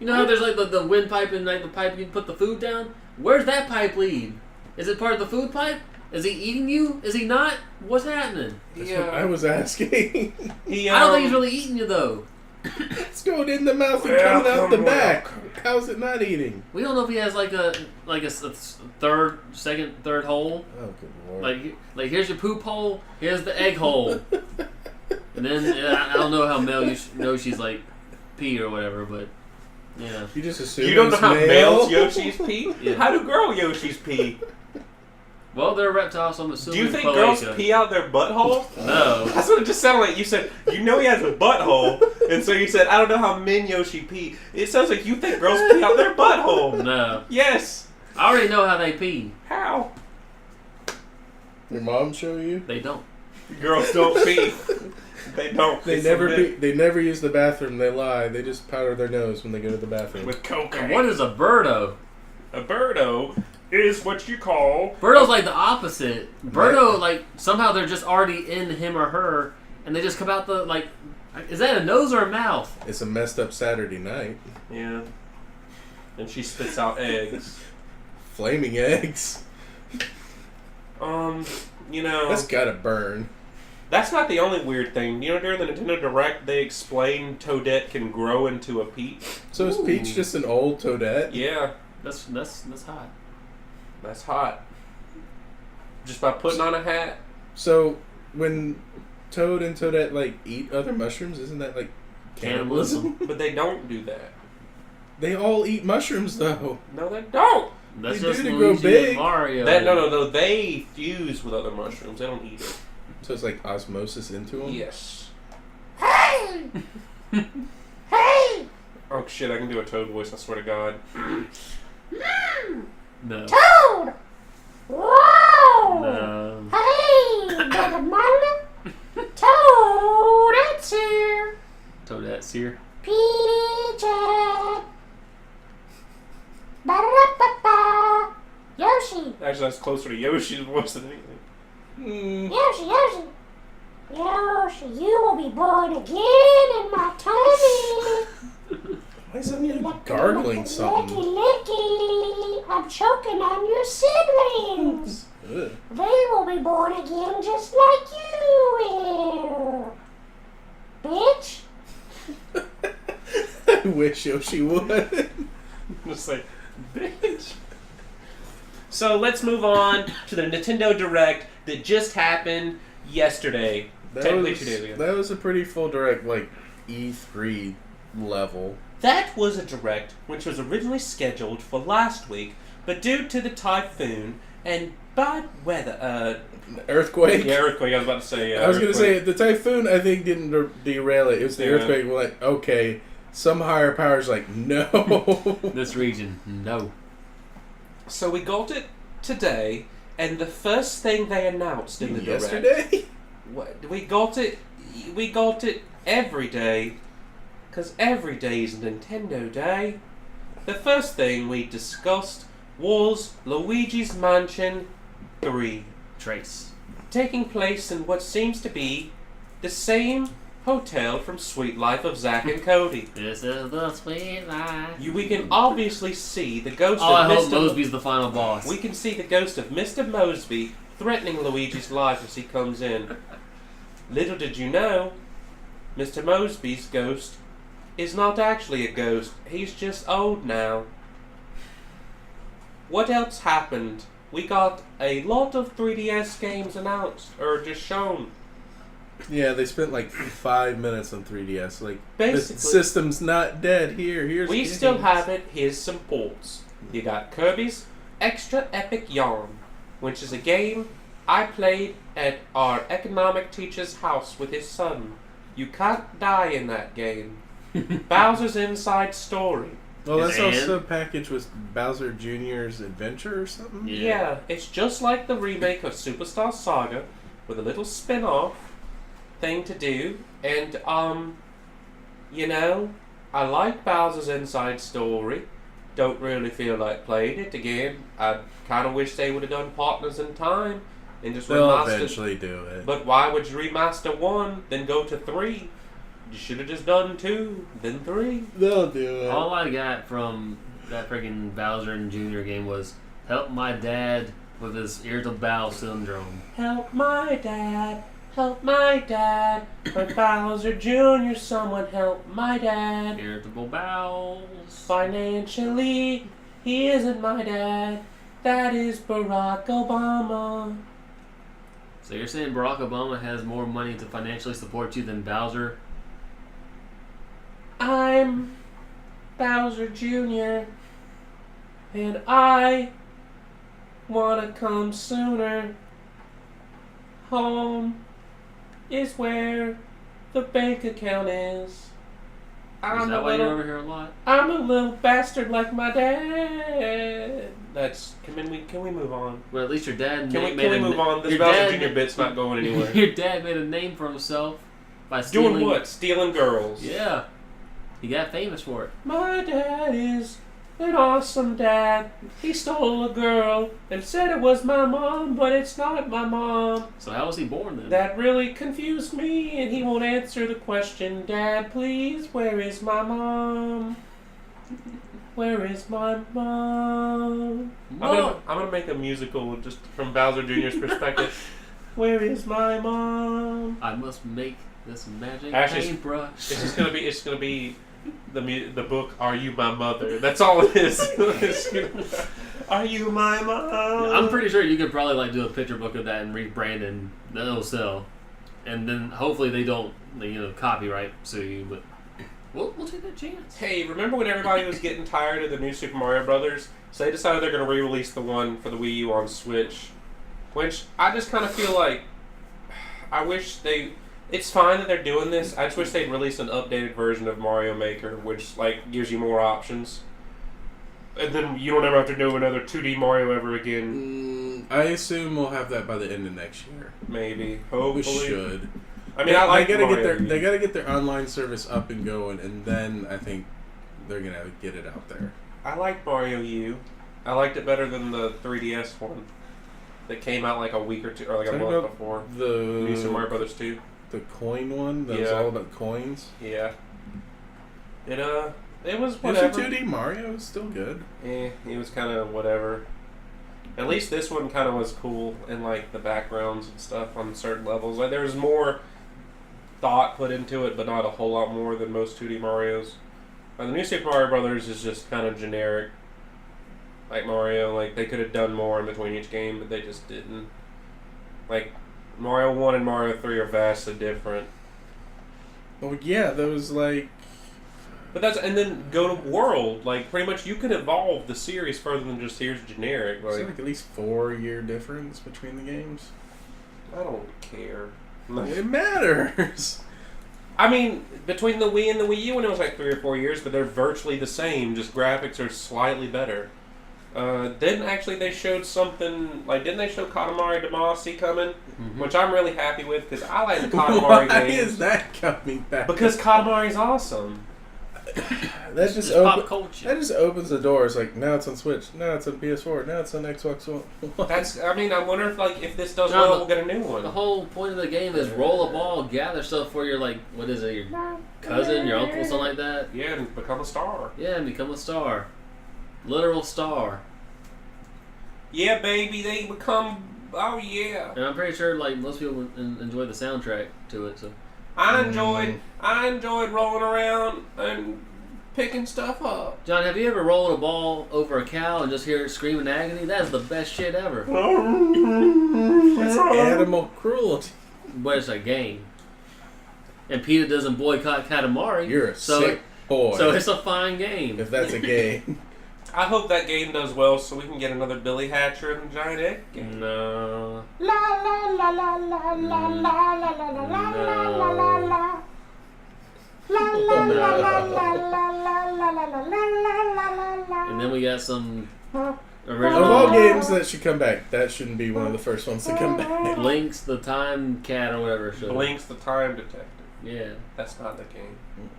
Speaker 2: You know how there's the wind pipe and the pipe you put the food down. Where's that pipe lead? Is it part of the food pipe? Is he eating you? Is he not? What's happening?
Speaker 3: That's what I was asking.
Speaker 1: He,
Speaker 2: I don't think he's really eating you though.
Speaker 3: It's going in the mouth and coming out the back. How's it not eating?
Speaker 2: We don't know if he has a third hole.
Speaker 3: Oh, good lord.
Speaker 2: Like here's your poop hole. Here's the egg hole. And then I don't know how Mel knows she's pee or whatever, but yeah.
Speaker 3: You just assume
Speaker 1: You don't know
Speaker 3: it's
Speaker 1: how
Speaker 3: male?
Speaker 1: males Yoshis pee?
Speaker 2: Yeah.
Speaker 1: How do girl Yoshis pee?
Speaker 2: Well, they're reptiles, so I'm
Speaker 1: Do
Speaker 2: assuming.
Speaker 1: you think
Speaker 2: cloaca.
Speaker 1: girls pee out their butthole?
Speaker 2: No.
Speaker 1: That's what it just sounded like. You said, you know he has a butthole, and so you said, I don't know how men Yoshi pee. It sounds like you think girls pee out their butthole.
Speaker 2: No.
Speaker 1: Yes.
Speaker 2: I already know how they pee.
Speaker 1: How?
Speaker 3: Your mom show you?
Speaker 2: They don't.
Speaker 1: Girls don't pee. They don't.
Speaker 3: They
Speaker 1: It's
Speaker 3: never
Speaker 1: a myth.
Speaker 3: they never use the bathroom. They lie. They just powder their nose when they go to the bathroom.
Speaker 1: With cocaine.
Speaker 2: And what is a birdo?
Speaker 1: A birdo is what you call...
Speaker 2: Birdo's the opposite. Birdo, somehow they're just already in him or her, and they just come out the, is that a nose or a mouth?
Speaker 3: It's a messed up Saturday night.
Speaker 1: Yeah. And she spits out eggs.
Speaker 3: Flaming eggs.
Speaker 1: You know...
Speaker 3: That's gotta burn.
Speaker 1: That's not the only weird thing. You know, during the Nintendo Direct, they explained Toadette can grow into a Peach.
Speaker 3: So is Peach just an old Toadette?
Speaker 1: Yeah,
Speaker 2: That's hot.
Speaker 1: that's hot. Just by putting on a hat.
Speaker 3: So when Toad and Toadette eat other mushrooms, isn't that cannibalism?
Speaker 1: But they don't do that.
Speaker 3: They all eat mushrooms though.
Speaker 1: No, they don't.
Speaker 2: That's
Speaker 3: They
Speaker 2: just
Speaker 3: do to grow
Speaker 2: Luigi
Speaker 3: big.
Speaker 2: and Mario.
Speaker 1: No. They fuse with other mushrooms. They don't eat it.
Speaker 3: So it's like osmosis into them.
Speaker 1: Yes. Hey! Hey! Oh shit! I can do a Toad voice. I swear to God.
Speaker 2: No.
Speaker 4: Toad! Whoa!
Speaker 2: No.
Speaker 4: Hey, Mother Mama! Toadette's here!
Speaker 2: Toadette's here.
Speaker 4: Peach! Ba-da-da-ba-ba! Yoshi!
Speaker 1: Actually, that's closer to Yoshi's voice than anything.
Speaker 4: Yoshi! Yoshi, you will be born again in my tummy!
Speaker 3: Why is somebody gargling something?
Speaker 4: Licky! I'm choking on your siblings!
Speaker 3: Ugh.
Speaker 4: They will be born again just like you will! Bitch!
Speaker 3: I wish Yoshi would.
Speaker 1: Just like, bitch. So let's move on to the Nintendo Direct that just happened yesterday. Technically 2 days ago.
Speaker 3: That was a pretty full direct, E3 level.
Speaker 1: That was a Direct which was originally scheduled for last week, but due to the typhoon and bad weather,
Speaker 3: Earthquake.
Speaker 1: yeah, earthquake. I was about to say.
Speaker 3: I was going to say
Speaker 1: earthquake.
Speaker 3: the typhoon. I think didn't derail it. It was the
Speaker 1: Yeah.
Speaker 3: earthquake. Like, okay, some higher powers like no.
Speaker 2: This region, no.
Speaker 1: So we got it today, and the first thing they announced in the direct,
Speaker 3: Yesterday.
Speaker 1: we got it every day, because every day is Nintendo Day. The first thing we discussed was Luigi's Mansion 3,
Speaker 2: Trace.
Speaker 1: taking place in what seems to be the same hotel from Sweet Life of Zack and Cody.
Speaker 2: This is the sweet life.
Speaker 1: We can obviously see the ghost
Speaker 2: Oh, I
Speaker 1: of
Speaker 2: hope
Speaker 1: Mr.
Speaker 2: Mosby's the final boss.
Speaker 1: We can see the ghost of Mr. Mosby threatening Luigi's life as he comes in. Little did you know, Mr. Mosby's ghost is not actually a ghost. He's just old now. What else happened? We got a lot of 3DS games announced, or just shown.
Speaker 3: Yeah, they spent like 5 minutes on 3DS. Like,
Speaker 1: Basically.
Speaker 3: the system's not dead. Here's
Speaker 1: We
Speaker 3: games.
Speaker 1: still have it. Here's some ports. You got Kirby's Extra Epic Yarn, which is a game I played at our economic teacher's house with his son. You can't die in that game. Bowser's Inside Story.
Speaker 3: Well, that's
Speaker 2: And-
Speaker 3: also packaged with Bowser Jr.'s Adventure or something.
Speaker 2: Yeah.
Speaker 1: Yeah, it's just like the remake of Superstar Saga with a little spin-off thing to do. And, you know, I like Bowser's Inside Story. Don't really feel like playing it again. I kind of wish they would have done Partners in Time and just
Speaker 3: They'll
Speaker 1: remastered.
Speaker 3: eventually do it.
Speaker 1: But why would you remaster 1, then go to 3? You should have just done 2, then 3.
Speaker 3: They'll do it.
Speaker 2: All I got from that freaking Bowser and Jr. game was help my dad with his irritable bowel syndrome.
Speaker 1: Help my dad, help my dad. My Bowser Jr., someone help my dad.
Speaker 2: Irritable bowels.
Speaker 1: Financially, he isn't my dad. That is Barack Obama.
Speaker 2: So you're saying Barack Obama has more money to financially support you than Bowser?
Speaker 1: I'm Bowser Jr. And I wanna come sooner. Home is where the bank account is.
Speaker 2: Is
Speaker 1: I'm
Speaker 2: that
Speaker 1: a
Speaker 2: why you're
Speaker 1: little,
Speaker 2: over here a lot?
Speaker 1: I'm a little bastard like my dad. That's can we move on?
Speaker 2: Well, at least your dad
Speaker 1: Can
Speaker 2: made
Speaker 1: we
Speaker 2: a
Speaker 1: move on? This
Speaker 2: your
Speaker 1: Bowser
Speaker 2: dad-
Speaker 1: Jr. bit's not going anywhere.
Speaker 2: Your dad made a name for himself by stealing.
Speaker 1: Doing what? Stealing girls.
Speaker 2: Yeah. He got famous for it.
Speaker 1: My dad is an awesome dad. He stole a girl and said it was my mom, but it's not my mom.
Speaker 2: So how was he born then?
Speaker 1: That really confused me, and he won't answer the question. Dad, please, where is my mom? Where is my mom? I'm gonna make a musical just from Bowser Jr.'s perspective. Where is my mom?
Speaker 2: I must make this magic
Speaker 1: Actually,
Speaker 2: paintbrush.
Speaker 1: It's gonna be the book. Are You My Mother? That's all it is. Are you my mom?
Speaker 2: I'm pretty sure you could probably like do a picture book of that and rebrand it, and then it'll sell. And then hopefully they don't, copyright sue you. But we'll take that chance.
Speaker 1: Hey, remember when everybody was getting tired of the new Super Mario Brothers? So they decided they're going to re-release the one for the Wii U on Switch. Which, I just kind of feel like... I wish they... It's fine that they're doing this. I just wish they'd release an updated version of Mario Maker, which, gives you more options. And then you don't ever have to do another 2D Mario ever again.
Speaker 3: I assume we'll have that by the end of next year.
Speaker 1: Maybe.
Speaker 3: We
Speaker 1: Hopefully.
Speaker 3: should.
Speaker 1: I mean, I like
Speaker 3: they gotta
Speaker 1: Mario
Speaker 3: get their
Speaker 1: U.
Speaker 3: they gotta get their online service up and going, and then I think they're gonna get it out there.
Speaker 1: I like Mario U. I liked it better than the 3DS one that came out like a week or two, or like a
Speaker 3: Talking
Speaker 1: month
Speaker 3: about
Speaker 1: before.
Speaker 3: The
Speaker 1: New Super Mario Brothers 2.
Speaker 3: the coin one that was
Speaker 1: Yeah.
Speaker 3: all about coins.
Speaker 1: Yeah. It was
Speaker 3: It was a
Speaker 1: whatever.
Speaker 3: 2D Mario. It was still good.
Speaker 1: It was kind of whatever. At least this one kind of was cool, and like the backgrounds and stuff on certain levels. Like there was more thought put into it, but not a whole lot more than most 2D Marios. The new Super Mario Brothers is just kind of generic, like Mario. Like they could have done more in between each game, but they just didn't. Like Mario 1 and Mario 3 are vastly different.
Speaker 3: Well, yeah, those
Speaker 1: But that's and then go to World. Like pretty much, you can evolve the series further than just here's generic.
Speaker 3: Is there
Speaker 1: Like
Speaker 3: like at least 4-year difference between the games?
Speaker 1: I don't care.
Speaker 3: It matters.
Speaker 1: I mean, between the Wii and the Wii U, when it was like 3 or 4 years, but they're virtually the same. Just graphics are slightly better. Didn't actually they showed something like didn't they show Katamari Damacy coming, which I'm really happy with because I like the Katamari
Speaker 3: Why
Speaker 1: games.
Speaker 3: is that coming back?
Speaker 1: Because Katamari's awesome.
Speaker 3: that just
Speaker 2: pop culture.
Speaker 3: that just opens the door. It's like now it's on Switch, now it's on PS4, now it's on Xbox One. What?
Speaker 1: That's. I mean, I wonder if this does
Speaker 2: No,
Speaker 1: well,
Speaker 2: the-
Speaker 1: we'll get a new one.
Speaker 2: The whole point of the game is roll a ball, gather stuff for your what is it, your cousin, your uncle, something like that.
Speaker 1: Yeah, and become a star.
Speaker 2: Yeah, and become a star, literal star.
Speaker 1: Yeah, baby, they become. Oh yeah.
Speaker 2: And I'm pretty sure most people enjoy the soundtrack to it. So
Speaker 1: I enjoyed rolling around and picking stuff up.
Speaker 2: John, have you ever rolled a ball over a cow and just hear it scream in agony? That is the best shit ever.
Speaker 3: That's animal cruelty.
Speaker 2: But it's a game. And PETA doesn't boycott Katamari.
Speaker 3: You're a sick boy.
Speaker 2: So it's a fine game.
Speaker 3: if that's a game.
Speaker 1: I hope that game does well so we can get another Billy Hatcher and the Giant Egg game.
Speaker 2: No.
Speaker 4: La la la la la la la la la la la la la la. La la la la la la la la la la la la.
Speaker 2: And then we got some
Speaker 3: Of
Speaker 2: original
Speaker 3: all games that should come back, that shouldn't be one of the first ones to come back.
Speaker 2: Blinks the Time Cat or whatever. Show.
Speaker 1: Blinks the Time Detective.
Speaker 2: Yeah.
Speaker 1: That's not the game.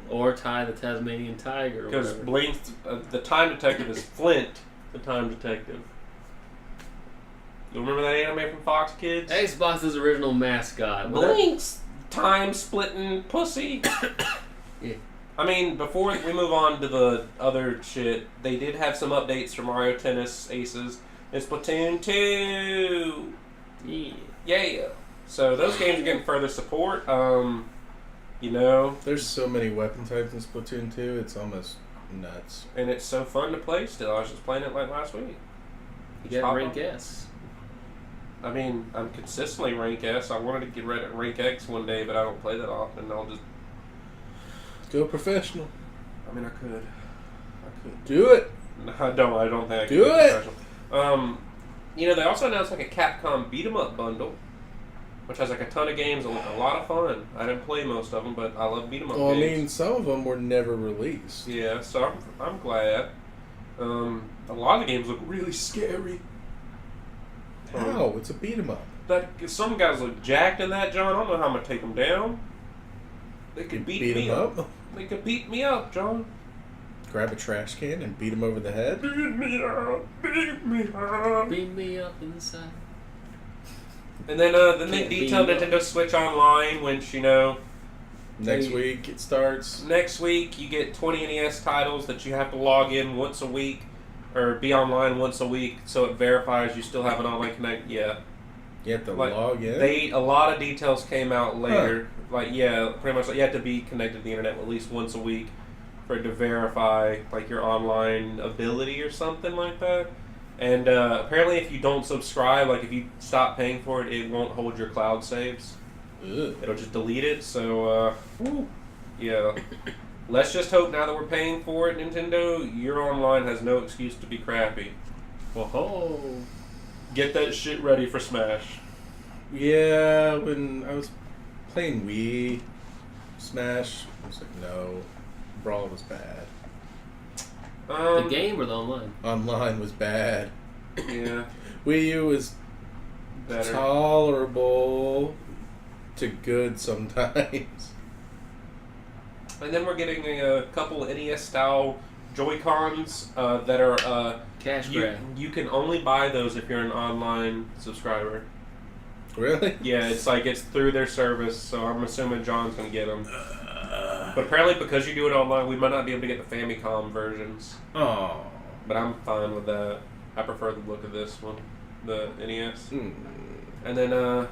Speaker 2: Or Ty the Tasmanian Tiger or
Speaker 1: Because
Speaker 2: whatever.
Speaker 1: Blinks, the Time Detective is Flint, the Time Detective. You remember that anime from Fox Kids?
Speaker 2: Xbox's original mascot. Well, that-
Speaker 1: Blinks, time splitting pussy.
Speaker 2: Yeah.
Speaker 1: I mean, before we move on to the other shit, they did have some updates for Mario Tennis Aces and Splatoon 2.
Speaker 2: Yeah.
Speaker 1: Yeah. So those games are getting further support. You know,
Speaker 3: There's so many weapon types in Splatoon 2, it's almost nuts.
Speaker 1: and it's so fun to play still. I was just playing it like last week.
Speaker 2: You
Speaker 1: Just
Speaker 2: got
Speaker 1: hop
Speaker 2: rank
Speaker 1: on.
Speaker 2: S.
Speaker 1: I mean, I'm consistently rank S. I wanted to get rid of rank X one day, but I don't play that often. I'll just.
Speaker 3: Go professional.
Speaker 1: I mean, I could.
Speaker 3: Do it.
Speaker 1: No, I don't. I don't think I can
Speaker 3: Do
Speaker 1: be
Speaker 3: it!
Speaker 1: professional. You know, they also announced like a Capcom beat 'em up bundle, which has like a ton of games, a lot of fun. I didn't play most of them, but I love beat 'em up
Speaker 3: Well, I
Speaker 1: games.
Speaker 3: mean, some of them were never released.
Speaker 1: Yeah, so I'm glad. A lot of the games look really scary.
Speaker 3: How? It's a beat 'em up.
Speaker 1: That some guys look jacked in that, John. I don't know how I'm gonna take them down. They
Speaker 3: You
Speaker 1: could beat
Speaker 3: beat
Speaker 1: me
Speaker 3: 'em
Speaker 1: up.
Speaker 3: up.
Speaker 1: They could beat me up, John.
Speaker 3: Grab a trash can and beat 'em over the head.
Speaker 1: Beat me up. Beat me up.
Speaker 2: Beat me up inside.
Speaker 1: And then they
Speaker 2: Can't
Speaker 1: detailed
Speaker 2: beat me
Speaker 1: Nintendo Switch Online, which
Speaker 3: Next
Speaker 1: Hey.
Speaker 3: week it starts.
Speaker 1: next week you get 20 NES titles that you have to log in once a week or be online once a week, so it verifies you still have an online connect. Yeah,
Speaker 3: You have to
Speaker 1: like,
Speaker 3: log in.
Speaker 1: a lot of details came out later. Like pretty much like you have to be connected to the internet at least once a week for it to verify like your online ability or something like that. And apparently, if you don't subscribe, like if you stop paying for it, it won't hold your cloud saves.
Speaker 3: Ugh.
Speaker 1: It'll just delete it. So, yeah. Let's just hope now that we're paying for it, Nintendo, your online has no excuse to be crappy.
Speaker 2: Whoa.
Speaker 1: Get that shit ready for Smash.
Speaker 3: Yeah, when I was playing Wii Smash, I was like, no. Brawl was bad.
Speaker 2: The game or the online?
Speaker 3: Online was bad.
Speaker 1: Yeah,
Speaker 3: Wii U was
Speaker 1: better.
Speaker 3: tolerable to good sometimes.
Speaker 1: And then we're getting a couple NES-style Joy-Cons that are...
Speaker 2: Cash grab.
Speaker 1: you can only buy those if you're an online subscriber.
Speaker 3: Really?
Speaker 1: Yeah, it's through their service, so I'm assuming John's going to get them. But apparently because you do it online, we might not be able to get the Famicom versions.
Speaker 3: Oh.
Speaker 1: But I'm fine with that. I prefer the look of this one, the NES. And then a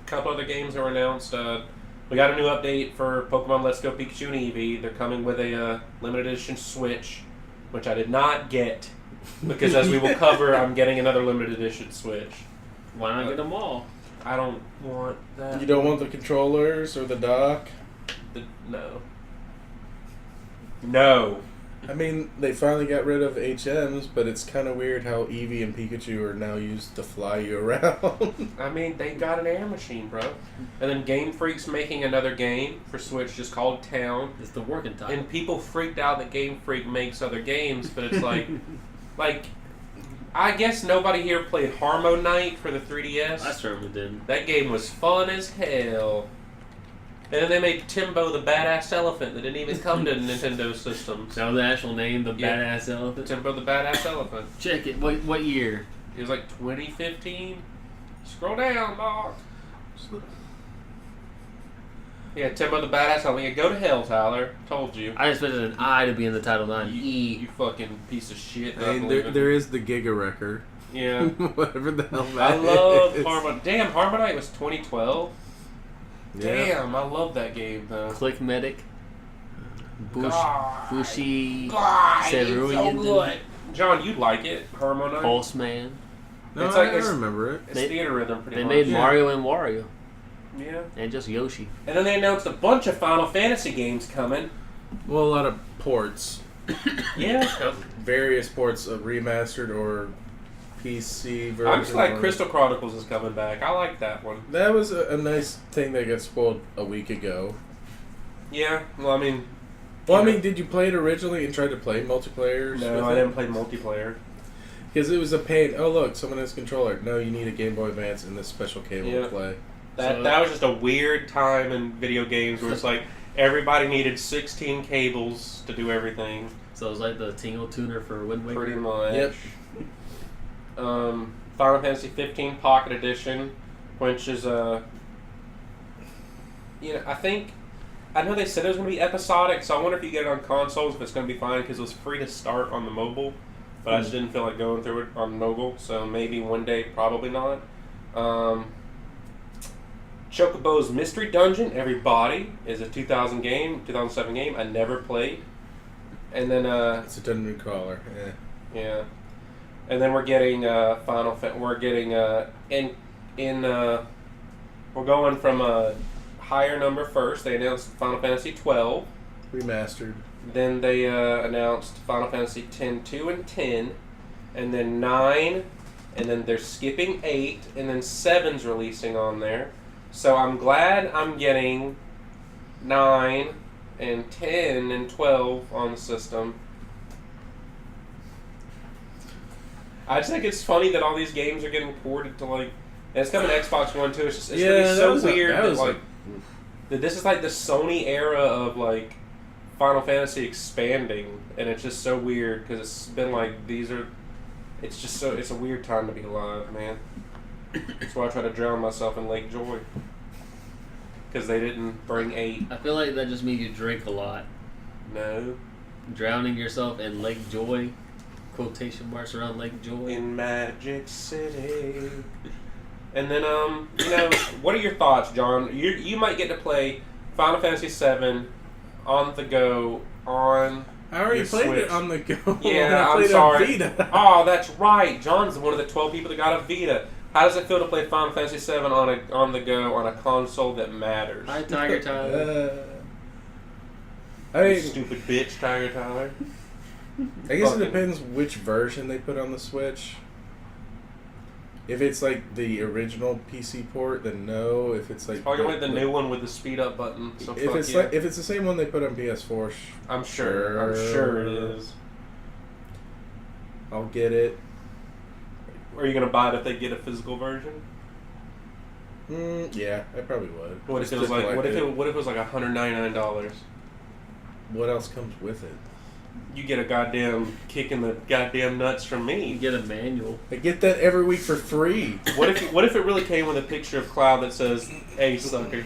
Speaker 1: couple other games that were announced. We got a new update for Pokemon Let's Go Pikachu and Eevee. They're coming with a limited edition Switch, which I did not get. Because as we will cover, I'm getting another limited edition Switch.
Speaker 2: Why not get them all?
Speaker 1: I don't want that.
Speaker 3: You don't want the controllers or the dock?
Speaker 1: No. No.
Speaker 3: I mean, they finally got rid of HMs, but it's kind of weird how Eevee and Pikachu are now used to fly you around.
Speaker 1: I mean, they got an air machine, bro. And then Game Freak's making another game for Switch just called Town.
Speaker 2: It's the working title.
Speaker 1: And people freaked out that Game Freak makes other games, but it's like, I guess nobody here played Harmo Knight for the 3DS.
Speaker 2: I certainly didn't.
Speaker 1: That game was fun as hell. And then they made Timbo the Badass Elephant that didn't even come to Nintendo systems.
Speaker 2: That was the actual name, the
Speaker 1: Yeah.
Speaker 2: badass elephant.
Speaker 1: Timbo the Badass Elephant.
Speaker 2: Check it. What year?
Speaker 1: It was like 2015. Scroll down, dog. Yeah, Timbo the Badass Elephant. Yeah, go to hell, Tyler. Told you.
Speaker 2: I expected an I to be in the title, not an
Speaker 1: You
Speaker 2: E.
Speaker 1: fucking piece of shit.
Speaker 3: I mean, there is the Giga Wrecker.
Speaker 1: Yeah.
Speaker 3: Whatever the hell
Speaker 1: I
Speaker 3: that
Speaker 1: love
Speaker 3: is.
Speaker 1: Harmon. Damn, Harmon Knight was 2012.
Speaker 3: Yeah.
Speaker 1: Damn, I love that game though.
Speaker 2: Click Medic.
Speaker 1: God.
Speaker 2: Bushy.
Speaker 1: God, it's so
Speaker 2: Cerulean.
Speaker 1: good. John, you'd like it, Harmon Knight.
Speaker 2: Pulse Man.
Speaker 3: No,
Speaker 1: It's like-
Speaker 3: I remember it.
Speaker 1: It's
Speaker 2: They-
Speaker 1: theater rhythm, pretty
Speaker 2: They
Speaker 1: much.
Speaker 2: made
Speaker 3: Yeah.
Speaker 2: Mario and Wario.
Speaker 1: Yeah.
Speaker 2: And just Yoshi.
Speaker 1: And then they announced a bunch of Final Fantasy games coming.
Speaker 3: Well, a lot of ports.
Speaker 1: Yeah.
Speaker 3: Various ports of remastered or PC version.
Speaker 1: I'm just glad
Speaker 3: or-
Speaker 1: Crystal Chronicles is coming back. I like that one.
Speaker 3: That was a nice thing that got spoiled a week ago.
Speaker 1: Yeah. Well, I mean,
Speaker 3: Well, I mean, did you play it originally and try to play multiplayer?
Speaker 1: no, I didn't play multiplayer.
Speaker 3: Because it was a pain. Oh, look, someone has a controller. No, you need a Game Boy Advance and this special cable
Speaker 1: Yeah.
Speaker 3: to play.
Speaker 1: That was just a weird time in video games where it's like everybody needed 16 cables to do everything.
Speaker 2: So it was like the Tingle Tuner for Wind Waker.
Speaker 1: Pretty much.
Speaker 3: Yep.
Speaker 1: Final Fantasy 15 Pocket Edition, which is I know they said it was going to be episodic, so I wonder if you get it on consoles if it's going to be fine because it was free to start on the mobile, but I just didn't feel like going through it on mobile, so maybe one day, probably not. Chocobo's Mystery Dungeon, everybody, is a 2007 game. I never played. And then
Speaker 3: It's a dungeon crawler.
Speaker 1: yeah, and then we're getting we're getting we're going from a higher number first. They announced Final Fantasy 12.
Speaker 3: Remastered.
Speaker 1: Then they announced Final Fantasy 10, 2, and 10, and then 9, and then they're skipping 8, and then 7's releasing on there. So I'm glad I'm getting 9 and 10 and 12 on the system. I just think it's funny that all these games are getting ported to and it's coming to Xbox One too. It's gonna be so weird that this is like the Sony era of Final Fantasy expanding, and it's just so weird because it's been it's a weird time to be alive, man. That's why I try to drown myself in Lake Joy. Because they didn't bring 8.
Speaker 2: I feel like that just means you drink a lot.
Speaker 1: No.
Speaker 2: Drowning yourself in Lake Joy. Quotation marks around Lake Joy.
Speaker 1: In Magic City. And then, what are your thoughts, John? You might get to play Final Fantasy VII on the go on
Speaker 3: I already
Speaker 1: your
Speaker 3: played
Speaker 1: Switch.
Speaker 3: it on the go.
Speaker 1: Yeah,
Speaker 3: I
Speaker 1: I'm
Speaker 3: played
Speaker 1: sorry.
Speaker 3: On Vita.
Speaker 1: Oh, that's right. John's one of the 12 people that got a Vita. How does it feel to play Final Fantasy VII on the go on a console that matters?
Speaker 2: Hi, Tiger Tyler.
Speaker 3: I
Speaker 1: You
Speaker 3: mean,
Speaker 1: stupid bitch, Tiger Tyler.
Speaker 3: I guess
Speaker 1: Fucking-
Speaker 3: it depends which version they put on the Switch. If it's like the original PC port, then no. If it's like
Speaker 1: Probably the new one with the speed up button. So
Speaker 3: if
Speaker 1: fuck
Speaker 3: it's
Speaker 1: yeah.
Speaker 3: if it's the same one they put on PS4,
Speaker 1: I'm sure it is.
Speaker 3: I'll get it.
Speaker 1: Are you gonna buy it if they get a physical version?
Speaker 3: Yeah, I probably would.
Speaker 1: What if
Speaker 3: Just
Speaker 1: it was
Speaker 3: to
Speaker 1: like
Speaker 3: collect
Speaker 1: what if it was like $199?
Speaker 3: What else comes with it?
Speaker 1: You get a goddamn kick in the goddamn nuts from
Speaker 2: You
Speaker 1: me.
Speaker 2: get a manual.
Speaker 3: I get that every week for free.
Speaker 1: What if it really came with a picture of Cloud that says, "Hey sucker."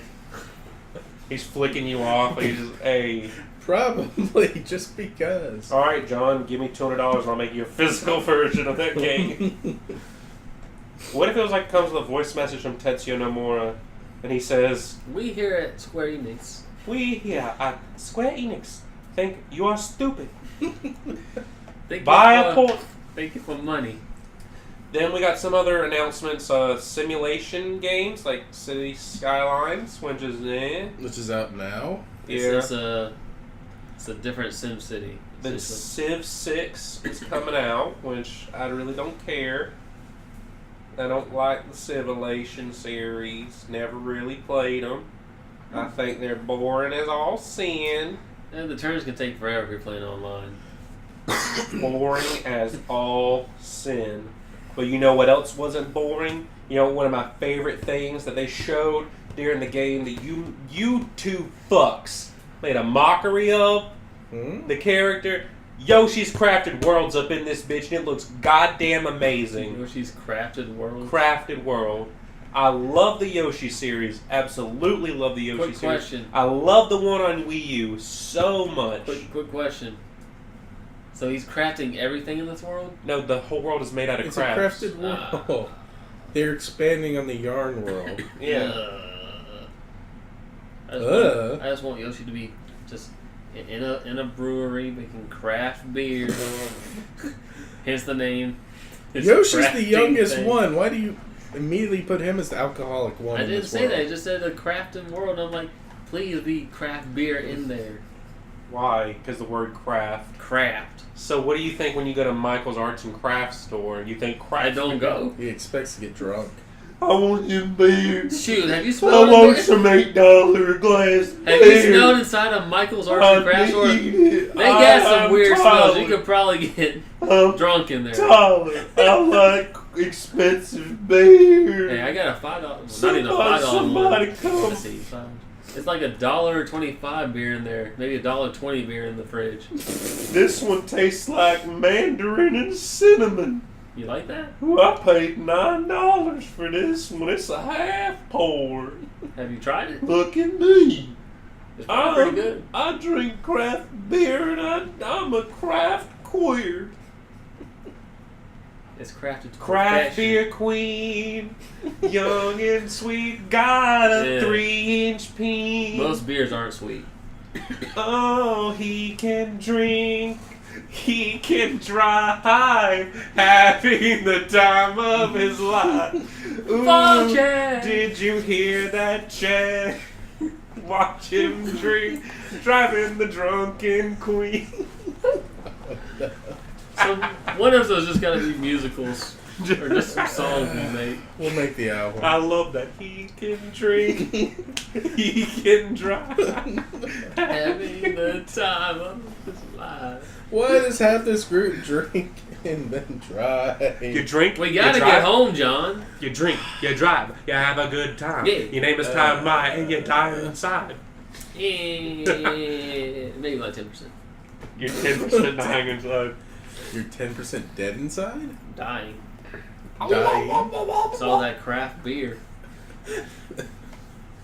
Speaker 1: He's flicking you off. He's just, "Hey,
Speaker 3: Probably just because.
Speaker 1: all right, John, give me $200 and I'll make you a physical version of that game." What if it was comes with a voice message from Tetsuya Nomura, and he says,
Speaker 2: We here at Square Enix.
Speaker 1: "We here at Square Enix think you are stupid.
Speaker 2: Thank
Speaker 1: Buy
Speaker 2: you
Speaker 1: a
Speaker 2: for-
Speaker 1: port."
Speaker 2: Thank you for money.
Speaker 1: Then we got some other announcements. Simulation games like City Skylines, which is
Speaker 3: Which is out now.
Speaker 2: Is
Speaker 1: yeah.
Speaker 2: this It's a different Sim City.
Speaker 1: Then Civ 6 is coming out, which I really don't care. I don't like the Civilization series. Never really played them. I think they're boring as all sin.
Speaker 2: And the turns can take forever if you're playing online.
Speaker 1: Boring as all sin. But you know what else wasn't boring? You know, one of my favorite things that they showed during the game that you two fucks made a mockery of the character. Yoshi's Crafted World's up in this bitch, and it looks goddamn amazing.
Speaker 2: Yoshi's Crafted World.
Speaker 1: Crafted World. I love the Yoshi series. Absolutely love the Yoshi
Speaker 2: Quick
Speaker 1: series.
Speaker 2: question.
Speaker 1: I love the one on Wii U so much.
Speaker 2: Quick question. So he's crafting everything in this world?
Speaker 1: No, the whole world is made out of
Speaker 3: It's
Speaker 1: crafts.
Speaker 3: a crafted world. They're expanding on the yarn world.
Speaker 1: Yeah.
Speaker 2: I just want Yoshi to be just in a brewery making craft beer. Hence the name. It's a
Speaker 3: Yoshi's the
Speaker 2: crafting
Speaker 3: youngest
Speaker 2: thing.
Speaker 3: one. Why do you immediately put him as the alcoholic one?
Speaker 2: I
Speaker 3: in
Speaker 2: didn't
Speaker 3: this
Speaker 2: say
Speaker 3: world?
Speaker 2: that. I just said the crafting world. I'm like, please be craft beer in there.
Speaker 1: Why? Because the word craft.
Speaker 2: Craft.
Speaker 1: So what do you think when you go to Michael's Arts and Crafts store? You think craft?
Speaker 2: I don't go.
Speaker 3: He expects to get drunk.
Speaker 1: I want some beer.
Speaker 2: Shoot, have you
Speaker 1: I
Speaker 2: smelled
Speaker 1: want
Speaker 2: it?
Speaker 1: some $8 glass
Speaker 2: Have you smelled inside of Michael's Arts and Crafts store? They got some weird smells. You could probably get drunk in there.
Speaker 1: Tyler, I like expensive beer.
Speaker 2: Hey, I got a $5. Not even a $5
Speaker 1: somebody
Speaker 2: one.
Speaker 1: come.
Speaker 2: Let's see, $5. It's like $1.25 beer in there. Maybe $1.20 beer in the fridge.
Speaker 1: This one tastes like mandarin and cinnamon.
Speaker 2: You like that?
Speaker 1: Ooh, I paid $9 for this one. It's a half pour.
Speaker 2: Have you tried it?
Speaker 1: Look at me.
Speaker 2: It's probably pretty good.
Speaker 1: I drink craft beer and I'm a craft queer.
Speaker 2: It's crafted to
Speaker 1: Craft
Speaker 2: perfection.
Speaker 1: beer queen, young and sweet, got a
Speaker 2: Yeah.
Speaker 1: 3-inch peen.
Speaker 2: Most beers aren't sweet.
Speaker 1: Oh, he can drink, he can drive, having the time of his life. Ooh,
Speaker 2: Fuck yeah.
Speaker 1: did you hear that, Jack? Watch him drink, driving the drunken queen.
Speaker 2: So one of those just gotta be musicals. Or just some songs we make.
Speaker 3: We'll make the album.
Speaker 1: I love that he can drink, he can drive.
Speaker 2: Having the time of his life.
Speaker 3: Why does half this group drink and then drive?
Speaker 1: You drink,
Speaker 2: We
Speaker 1: you
Speaker 2: gotta
Speaker 1: drive,
Speaker 2: get home, John.
Speaker 1: You drink, you drive, you have a good time.
Speaker 2: Yeah.
Speaker 1: Your name is Time Mai, and you die inside.
Speaker 2: Maybe like 10%.
Speaker 1: You're 10% dying inside.
Speaker 3: You're 10% dead inside?
Speaker 2: Dying.
Speaker 3: Dying?
Speaker 2: It's all that craft beer.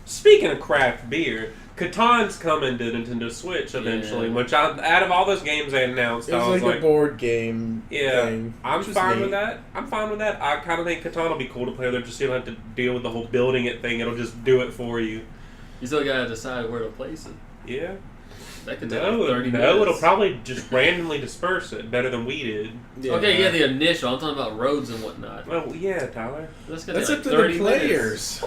Speaker 1: Speaking of craft beer, Catan's coming to Nintendo Switch eventually,
Speaker 2: Yeah.
Speaker 1: which out of all those games they announced,
Speaker 3: It
Speaker 1: I
Speaker 3: was
Speaker 1: was
Speaker 3: like
Speaker 1: like,
Speaker 3: a board game
Speaker 1: yeah,
Speaker 3: thing.
Speaker 1: I'm
Speaker 3: which is
Speaker 1: fine
Speaker 3: neat.
Speaker 1: with that. I'm fine with that. I kind of think Catan will be cool to play there, just so you don't have to deal with the whole building it thing. It'll just do it for you.
Speaker 2: You still gotta decide where to place it.
Speaker 1: Yeah.
Speaker 2: That could take like 30
Speaker 1: No,
Speaker 2: minutes.
Speaker 1: it'll probably just randomly disperse it better than we did.
Speaker 3: Yeah.
Speaker 2: Okay, yeah, the initial. I'm talking about roads and whatnot.
Speaker 1: Well, yeah, Tyler.
Speaker 2: That's gonna
Speaker 3: That's
Speaker 2: take
Speaker 3: up
Speaker 2: like
Speaker 3: to
Speaker 2: 30
Speaker 3: the
Speaker 2: minutes.
Speaker 3: players.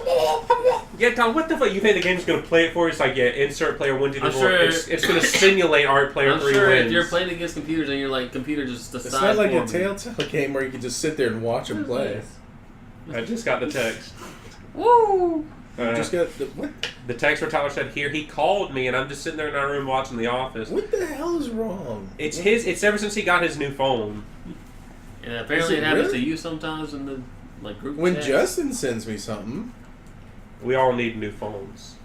Speaker 1: Yeah, Tom, what the fuck? You think the game's going to play it for you? It's like, yeah, insert player 1, 2, 3,
Speaker 2: I'm
Speaker 1: 4.
Speaker 2: sure-
Speaker 1: It's going to simulate art player
Speaker 2: I'm
Speaker 1: 3
Speaker 2: sure
Speaker 1: wins.
Speaker 2: if you're playing against computers and you're like, computer just decides
Speaker 3: It's not like a
Speaker 2: for me.
Speaker 3: Telltale game where you can just sit there and watch them play.
Speaker 1: I just got the text.
Speaker 2: Woo!
Speaker 3: You just got the, what?
Speaker 1: The text where Tyler said, here, he called me, and I'm just sitting there in our room watching The Office.
Speaker 3: What the hell is wrong?
Speaker 1: It's ever since he got his new phone.
Speaker 2: And apparently
Speaker 3: Is
Speaker 2: it
Speaker 3: it
Speaker 2: happens
Speaker 3: really?
Speaker 2: to you sometimes in the like group
Speaker 3: When
Speaker 2: chats.
Speaker 3: Justin sends me something,
Speaker 1: We all need new phones.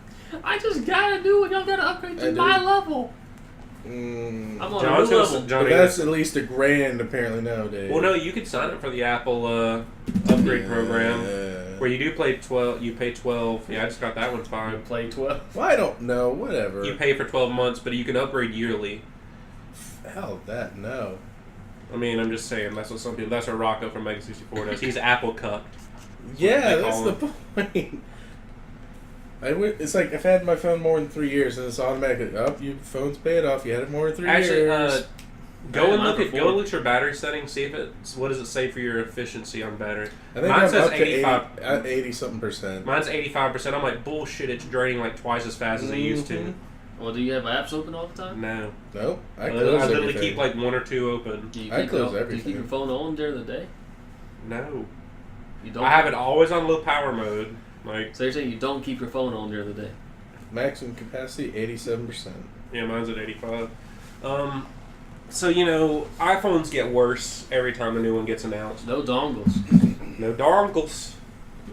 Speaker 2: I just gotta do it. Y'all gotta upgrade
Speaker 3: I
Speaker 2: to
Speaker 3: do.
Speaker 2: my level.
Speaker 3: mm,
Speaker 2: I'm on
Speaker 1: John's
Speaker 2: a new
Speaker 1: gonna,
Speaker 2: level.
Speaker 1: Johnny,
Speaker 3: but that's at least $1,000 apparently nowadays.
Speaker 1: well, no, you could sign up for the Apple upgrade program
Speaker 3: Yeah.
Speaker 1: where you do play 12. You pay 12. Yeah, I just got that one fine.
Speaker 2: Play 12.
Speaker 3: Well, I don't know. Whatever.
Speaker 1: You pay for 12 months, but you can upgrade yearly.
Speaker 3: Hell, that no.
Speaker 1: I mean, I'm just saying that's what some people. That's what Rocco from Mega 64 does. He's Apple cucked.
Speaker 3: Yeah,
Speaker 1: they
Speaker 3: that's
Speaker 1: call
Speaker 3: the point. It's like I've had my phone more than 3 years, and it's automatically up. Your phone's paid off. You had it more than 3
Speaker 1: Actually,
Speaker 3: years.
Speaker 1: go and
Speaker 2: mine
Speaker 1: look
Speaker 2: for
Speaker 1: at
Speaker 2: 4.
Speaker 1: go and look at your battery settings. See if it's what does it say for your efficiency on battery.
Speaker 3: I think
Speaker 1: mine
Speaker 3: I'm
Speaker 1: says
Speaker 3: up to
Speaker 1: 85.
Speaker 3: 80 something percent.
Speaker 1: Mine's 85%. I'm like bullshit. It's draining like twice as fast as it used to.
Speaker 2: Well, do you have apps open all the time?
Speaker 1: No.
Speaker 3: Nope. I
Speaker 1: I
Speaker 3: close
Speaker 1: literally
Speaker 3: everything.
Speaker 1: keep like one or two open.
Speaker 2: Do you
Speaker 3: I
Speaker 2: keep
Speaker 3: close
Speaker 2: Do you
Speaker 3: everything.
Speaker 2: keep your phone on during the day?
Speaker 1: No.
Speaker 2: You don't.
Speaker 1: I have it always on low power mode. Like,
Speaker 2: So you're saying you don't keep your phone on during the day?
Speaker 3: Maximum capacity 87%.
Speaker 1: yeah, mine's at 85. So, you know, iPhones get worse every time a new one gets announced.
Speaker 2: No dongles.
Speaker 1: No dongles.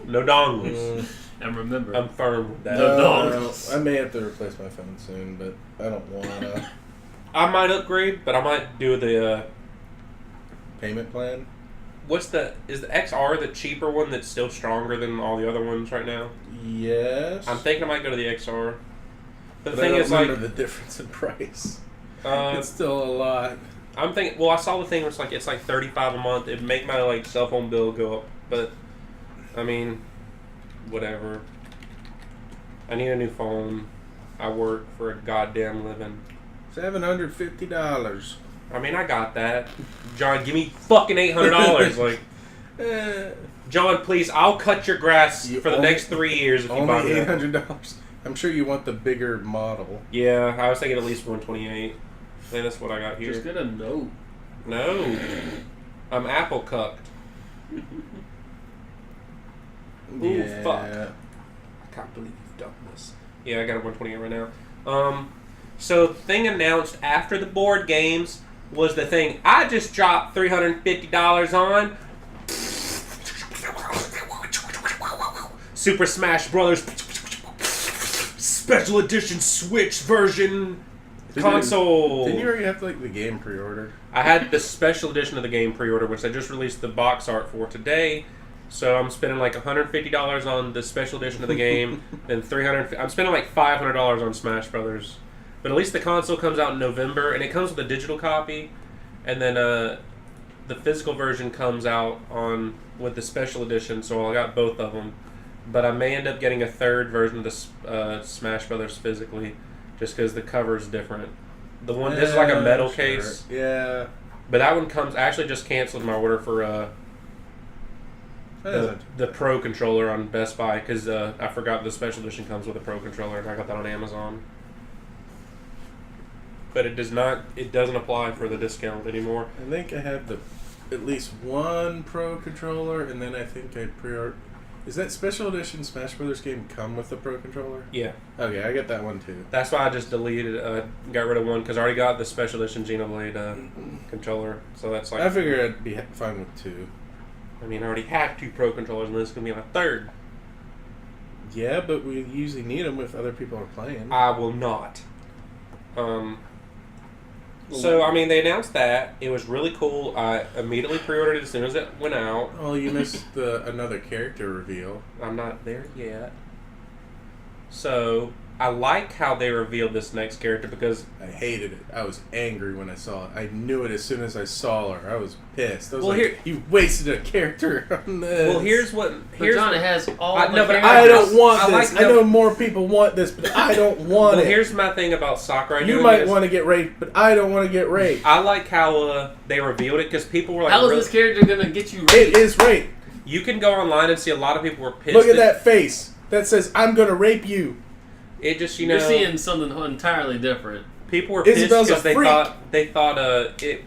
Speaker 1: No dongles.
Speaker 2: And remember,
Speaker 1: I'm firm with that.
Speaker 2: No dongles.
Speaker 3: I may have to replace my phone soon, but I don't want a
Speaker 1: I might upgrade, but I might do the,
Speaker 3: payment plan.
Speaker 1: is the XR the cheaper one that's still stronger than all the other ones right now?
Speaker 3: Yes.
Speaker 1: I'm thinking I might go to the XR. But the
Speaker 3: But
Speaker 1: thing
Speaker 3: I don't
Speaker 1: is, like,
Speaker 3: remember the difference in price.
Speaker 1: uh,
Speaker 3: It's still a lot.
Speaker 1: I'm thinking. Well, I saw the thing where it's like $35 a month. It'd make my like cell phone bill go up, but I mean, whatever. I need a new phone. I work for a goddamn living.
Speaker 3: $750.
Speaker 1: I mean, I got that. John, give me fucking $800. Like, John, please, I'll cut your grass
Speaker 3: You
Speaker 1: for the
Speaker 3: only-
Speaker 1: next 3 years if you buy
Speaker 3: Only
Speaker 1: me that.
Speaker 3: $800. I'm sure you want the bigger model.
Speaker 1: Yeah, I was thinking at least 128. And that's what I got here.
Speaker 2: just get a note.
Speaker 1: No, I'm apple cucked. Ooh, fuck. I can't believe you've done this. Yeah, I got a 128 right now. So the thing announced after the board games was the thing I just dropped $350 on. Super Smash Brothers Special Edition Switch version console.
Speaker 3: Didn't you already have like the game pre-ordered?
Speaker 1: I had the special edition of the game pre-order, which I just released the box art for today. So I'm spending like $150 on the special edition of the game, and I'm spending like $500 on Smash Brothers. But at least the console comes out in November, and it comes with a digital copy, and then the physical version comes out with the special edition. So I got both of them. But I may end up getting a third version of the Smash Brothers physically, just because the cover is different. This is like a metal
Speaker 3: Sure.
Speaker 1: case.
Speaker 3: Yeah.
Speaker 1: But that one comes. I actually just canceled my order for the Pro controller on Best Buy because I forgot the special edition comes with a Pro controller, and I got that on Amazon. But it doesn't apply for the discount anymore.
Speaker 3: I think I have at least one Pro controller, and then I think I pre-ordered. Is that special edition Smash Brothers game come with the Pro controller?
Speaker 1: Yeah,
Speaker 3: Okay, I got that one too.
Speaker 1: that's why I just got rid of one because I already got the special edition Xenoblade controller. So that's like
Speaker 3: I figured I'd be fine with two.
Speaker 1: I mean, I already have 2 Pro controllers, and this is gonna be my third.
Speaker 3: Yeah, but we usually need them if other people are playing.
Speaker 1: I will not. So, I mean, they announced that. It was really cool. I immediately pre-ordered it as soon as it went out.
Speaker 3: Oh, you missed another character reveal.
Speaker 1: I'm not there yet. So, I like how they revealed this next character because...
Speaker 3: I hated it. I was angry when I saw it. I knew it as soon as I saw her. I was pissed. I was
Speaker 1: Well,
Speaker 3: like,
Speaker 1: here-
Speaker 3: you wasted a character on this.
Speaker 1: Well, here's
Speaker 2: But John, it has all
Speaker 1: I-
Speaker 2: the
Speaker 1: no, but
Speaker 2: characters.
Speaker 3: I don't want
Speaker 1: I
Speaker 3: this.
Speaker 1: like-
Speaker 3: I know more people want this, but I don't want
Speaker 1: Well,
Speaker 3: it.
Speaker 1: here's my thing about Sakurai
Speaker 3: You
Speaker 1: doing
Speaker 3: might
Speaker 1: this.
Speaker 3: want to get raped, but I don't want to get raped.
Speaker 1: I like how they revealed it because people were like...
Speaker 2: How is
Speaker 1: really-
Speaker 2: this character gonna get you
Speaker 3: It
Speaker 2: raped?
Speaker 3: is rape.
Speaker 1: You can go online and see a lot of people were pissed.
Speaker 3: Look at that face. That says, I'm going to rape you.
Speaker 1: It just,
Speaker 2: You're seeing something entirely different.
Speaker 1: people were pissed
Speaker 3: Isabel's a
Speaker 1: because they
Speaker 3: freak.
Speaker 1: thought it.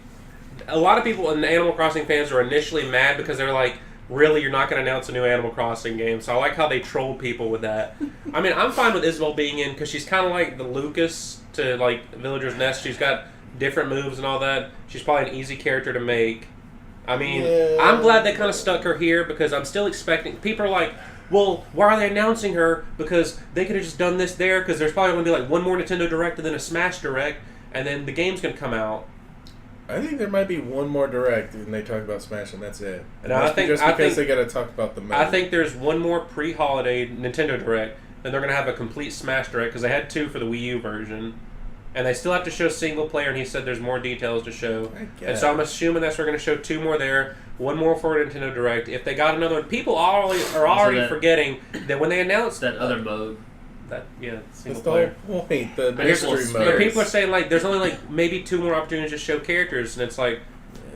Speaker 1: A lot of people and Animal Crossing fans were initially mad because they're like, "Really, you're not going to announce a new Animal Crossing game?" So I like how they trolled people with that. I mean, I'm fine with Isabel being in because she's kind of like the Lucas to like Villager's Nest. She's got different moves and all that. She's probably an easy character to make. I mean,
Speaker 3: Yeah.
Speaker 1: I'm glad they kind of stuck her here because I'm still expecting. People are like, well, why are they announcing her? Because they could have just done this there. Because there's probably going to be like one more Nintendo Direct and then a Smash Direct, and then the game's going to come out.
Speaker 3: I think there might be one more direct and they talk about Smash and that's it. And
Speaker 1: No, I
Speaker 3: that's
Speaker 1: think-
Speaker 3: just
Speaker 1: I
Speaker 3: because
Speaker 1: think-
Speaker 3: they got to talk about the mode.
Speaker 1: I think there's one more pre-holiday Nintendo Direct, then they're going to have a complete Smash Direct because they had 2 for the Wii U version. And they still have to show single player, and he said there's more details to show. And so I'm assuming that's we're going to show 2 more there, 1 more for Nintendo Direct. If they got another one, people are already
Speaker 2: that-
Speaker 1: forgetting that when they announced
Speaker 2: That other mode.
Speaker 1: that, yeah, single
Speaker 3: That's the
Speaker 1: player.
Speaker 3: whole point. The
Speaker 2: Here's
Speaker 3: mystery
Speaker 2: what-
Speaker 3: mode.
Speaker 1: But people are saying like there's only like maybe 2 more opportunities to show characters, and it's like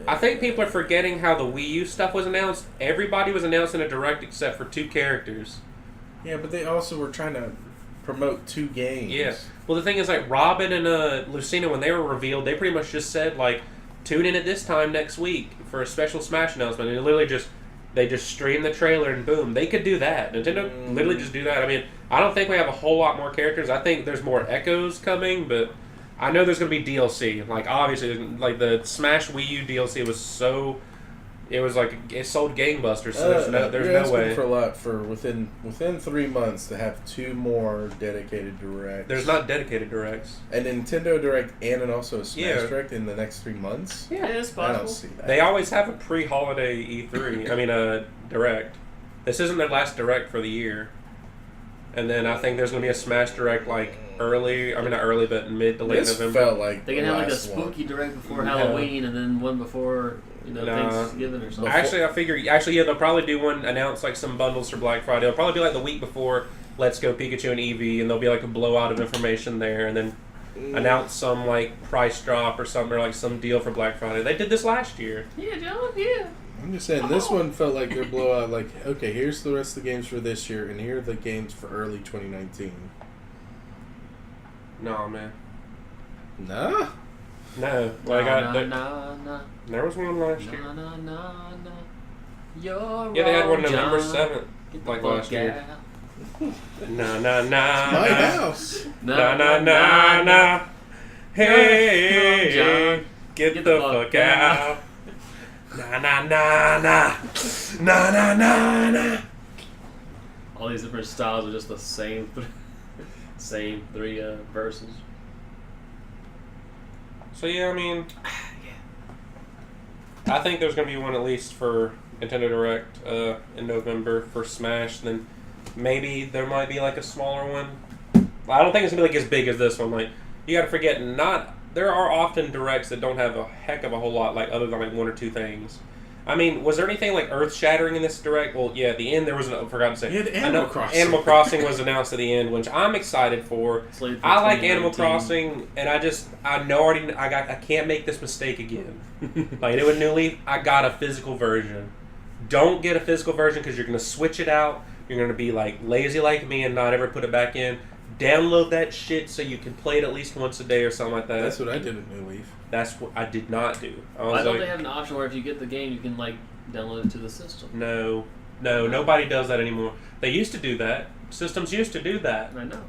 Speaker 1: I think people are forgetting how the Wii U stuff was announced. Everybody was announced in a Direct except for 2 characters.
Speaker 3: Yeah, but they also were trying to promote 2 games.
Speaker 1: Yeah. Well, the thing is, like, Robin and Lucina, when they were revealed, they pretty much just said, like, tune in at this time next week for a special Smash announcement. And it literally they just streamed the trailer and boom. They could do that. Nintendo literally just do that. I mean, I don't think we have a whole lot more characters. I think there's more Echoes coming, but I know there's going to be DLC. Like, obviously, like, the Smash Wii U DLC was so... It was like it sold gangbusters, so there's
Speaker 3: you're
Speaker 1: no way.
Speaker 3: For a lot for within 3 months to have 2 more dedicated directs.
Speaker 1: There's not dedicated directs.
Speaker 3: A Nintendo Direct and also a Smash
Speaker 1: Yeah.
Speaker 3: Direct in the next 3 months.
Speaker 2: Yeah, it's
Speaker 3: I don't
Speaker 2: possible.
Speaker 3: see that.
Speaker 1: They always have a pre-holiday E3. I mean, direct. This isn't their last direct for the year. And then I think there's going to be a Smash Direct like early. I mean, not early, but mid to late
Speaker 3: This
Speaker 1: November.
Speaker 3: felt like
Speaker 2: They can
Speaker 3: the
Speaker 2: have like a
Speaker 3: last one.
Speaker 2: spooky direct before
Speaker 1: No.
Speaker 2: Halloween and then one before
Speaker 1: No.
Speaker 2: Thanksgiving or something.
Speaker 1: I figure. Actually, yeah, they'll probably do one. Announce like some bundles for Black Friday. It'll probably be like the week before Let's Go Pikachu and Eevee, and there'll be like a blowout of information there, and then announce some like price drop or something, or like some deal for Black Friday. They did this last year.
Speaker 2: Yeah, John. Yeah.
Speaker 3: I'm just saying, this one felt like their blowout. Like, okay, here's the rest of the games for this year, and here are the games for early 2019.
Speaker 1: No, man.
Speaker 3: Nah.
Speaker 1: No. Like there
Speaker 2: nah.
Speaker 1: was one last year.
Speaker 2: Nah. You're
Speaker 1: Yeah, they had one
Speaker 2: wrong,
Speaker 1: November
Speaker 2: John.
Speaker 1: 7th.
Speaker 2: Get the
Speaker 1: like
Speaker 2: fuck
Speaker 1: last year.
Speaker 2: out.
Speaker 3: My house.
Speaker 1: Na. Hey,
Speaker 2: John.
Speaker 1: get the fuck out. Na.
Speaker 2: All these different styles are just the same, same 3 verses.
Speaker 1: So yeah, I mean, I think there's gonna be one at least for Nintendo Direct in November for Smash. Then maybe there might be like a smaller one. I don't think it's gonna be like as big as this one. Like you got to forget, there are often directs that don't have a heck of a whole lot, like other than like 1 or 2 things. I mean, was there anything like earth-shattering in this direct? Well, yeah, at the end there was. I forgot to say.
Speaker 3: Yeah, the Animal Crossing.
Speaker 1: Animal Crossing was announced at the end, which I'm excited for.
Speaker 2: Slated for
Speaker 1: I like Animal
Speaker 2: 2019.
Speaker 1: Crossing, and I can't make this mistake again. Like it with New Leaf, I got a physical version. Don't get a physical version because you're gonna switch it out. You're gonna be like lazy like me and not ever put it back in. Download that shit so you can play it at least once a day or something like that.
Speaker 3: That's what I did at New Leaf.
Speaker 1: That's what I did not do. I was
Speaker 2: Why don't
Speaker 1: like,
Speaker 2: they have an option where if you get the game, you can like download it to the system?
Speaker 1: no, nobody does that anymore. They used to do that. Systems used to do that,
Speaker 2: I know.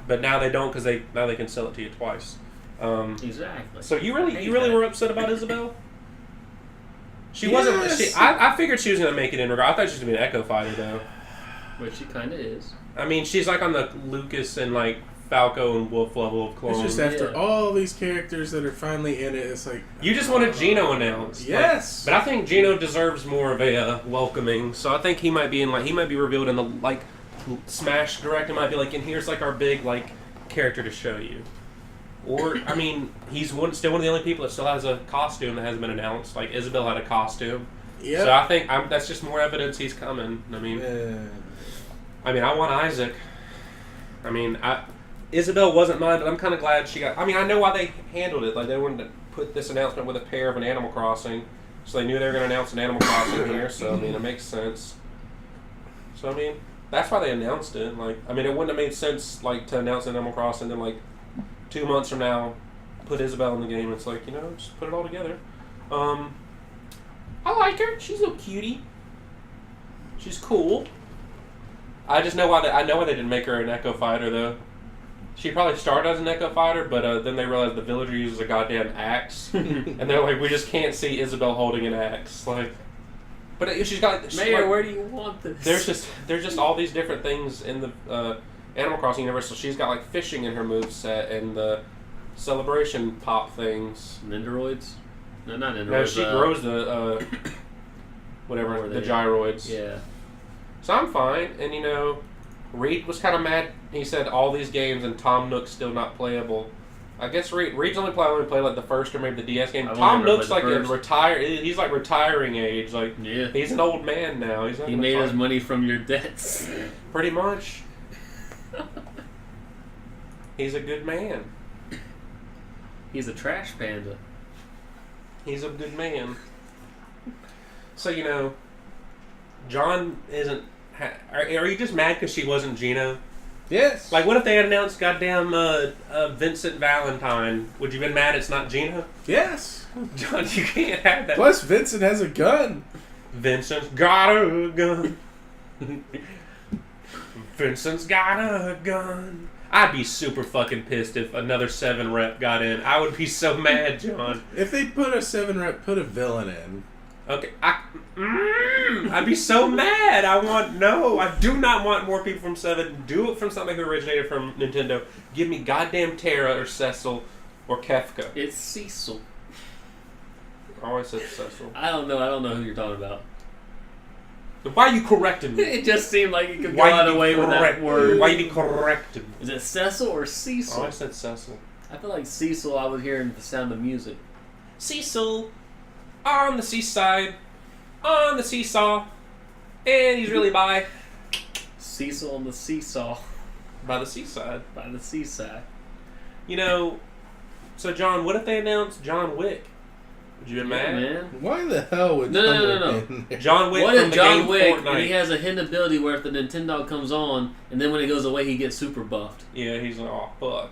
Speaker 1: but now they don't because now they can sell it to you twice.
Speaker 2: Exactly.
Speaker 1: So you
Speaker 2: I
Speaker 1: really
Speaker 2: hate
Speaker 1: were
Speaker 2: that.
Speaker 1: upset about Isabel? She
Speaker 3: Yes.
Speaker 1: wasn't. I figured she was gonna make it in regard. I thought she was gonna be an Echo Fighter though.
Speaker 2: Which she kind of is.
Speaker 1: I mean, she's like on the Lucas and like Falco and Wolf level of
Speaker 3: It's
Speaker 1: clone.
Speaker 3: just after
Speaker 2: Yeah.
Speaker 3: all these characters that are finally in it, it's like...
Speaker 1: You just wanted Gino announced.
Speaker 3: Yes!
Speaker 1: But I think Gino deserves more of a welcoming. So I think he might be revealed in the like Smash Direct. It might be like, and here's like our big like character to show you. Or I mean, he's still one of the only people that still has a costume that hasn't been announced. Like Isabel had a costume.
Speaker 3: Yep.
Speaker 1: So I think that's just more evidence he's coming. I mean, I want Isaac. I mean, Isabel wasn't mine, but I'm kind of glad she got. I mean, I know why they handled it. Like they wanted to put this announcement with a pair of an Animal Crossing, so they knew they were going to announce an Animal Crossing here. So I mean, it makes sense. So I mean, that's why they announced it. Like, I mean, it wouldn't have made sense like to announce an Animal Crossing and then like 2 months from now put Isabel in the game. It's like, just put it all together. I like her. She's a little cutie. She's cool. I just know why they didn't make her an Echo Fighter though. She probably started as an Echo Fighter, but then they realized the villager uses a goddamn axe, and they're like, we just can't see Isabel holding an axe. Like, but she's got.
Speaker 2: Mayor,
Speaker 1: like,
Speaker 2: where do you want this?
Speaker 1: there's just all these different things in the Animal Crossing universe. So she's got like fishing in her moveset and the celebration pop things.
Speaker 2: Nendoroids? No, not Nendoroids.
Speaker 1: No, she grows the whatever
Speaker 2: Or
Speaker 1: the
Speaker 2: they-
Speaker 1: gyroids.
Speaker 2: Yeah.
Speaker 1: So I'm fine, and Reed was kind of mad. He said all these games and Tom Nook's still not playable. I guess Reed's only played like the first or maybe the DS game.
Speaker 2: I've
Speaker 1: Tom
Speaker 2: only ever
Speaker 1: Nook's
Speaker 2: played
Speaker 1: like
Speaker 2: the
Speaker 1: a
Speaker 2: first.
Speaker 1: retire. He's like retiring age. Like
Speaker 2: Yeah.
Speaker 1: he's an old man now. He's not
Speaker 2: He
Speaker 1: gonna
Speaker 2: made his
Speaker 1: fight.
Speaker 2: money from your debts.
Speaker 1: Pretty much. He's a good man.
Speaker 2: He's a trash panda.
Speaker 1: He's a good man. So John isn't. Are you just mad because she wasn't Gino?
Speaker 3: Yes.
Speaker 1: Like, what if they had announced goddamn Vincent Valentine? Would you have been mad it's not Gina?
Speaker 3: Yes.
Speaker 1: John, you can't have that.
Speaker 3: Plus, Vincent has a gun.
Speaker 1: Vincent's got a gun. Vincent's got a gun. I'd be super fucking pissed if another 7 rep got in. I would be so mad, John.
Speaker 3: If they put a 7 rep, put a villain in.
Speaker 1: Okay, I'd be so mad. I do not want more people from 7. Do it from something that originated from Nintendo. Give me goddamn Terra or Cecil or Kefka.
Speaker 2: It's Cecil.
Speaker 1: I always said Cecil.
Speaker 2: I don't know who you're talking about.
Speaker 1: Why you correcting me?
Speaker 2: It just seemed like you could go
Speaker 1: Why
Speaker 2: out
Speaker 1: you
Speaker 2: of
Speaker 1: be
Speaker 2: way with that
Speaker 1: correct-
Speaker 2: word.
Speaker 1: Why you be correcting me?
Speaker 2: Is it Cecil or
Speaker 1: I
Speaker 2: Cecil?
Speaker 1: always said Cecil.
Speaker 2: I feel like Cecil I would hear in the Sound of Music.
Speaker 1: Cecil on the seaside, on the seesaw, and he's really by
Speaker 2: Cecil on the seesaw
Speaker 1: the seaside.
Speaker 2: by the seaside.
Speaker 1: You know, so John, what if they announced John Wick? Would you be
Speaker 2: Yeah,
Speaker 1: mad?
Speaker 2: man.
Speaker 3: Why the hell would
Speaker 2: No.
Speaker 3: someone be in there?
Speaker 1: John Wick
Speaker 2: What
Speaker 1: from
Speaker 2: if
Speaker 1: the
Speaker 2: John
Speaker 1: game
Speaker 2: Wick
Speaker 1: Fortnite.
Speaker 2: and he has a hidden ability where if the Nintendo comes on and then when it goes away he gets super buffed?
Speaker 1: Yeah, he's like, oh fuck.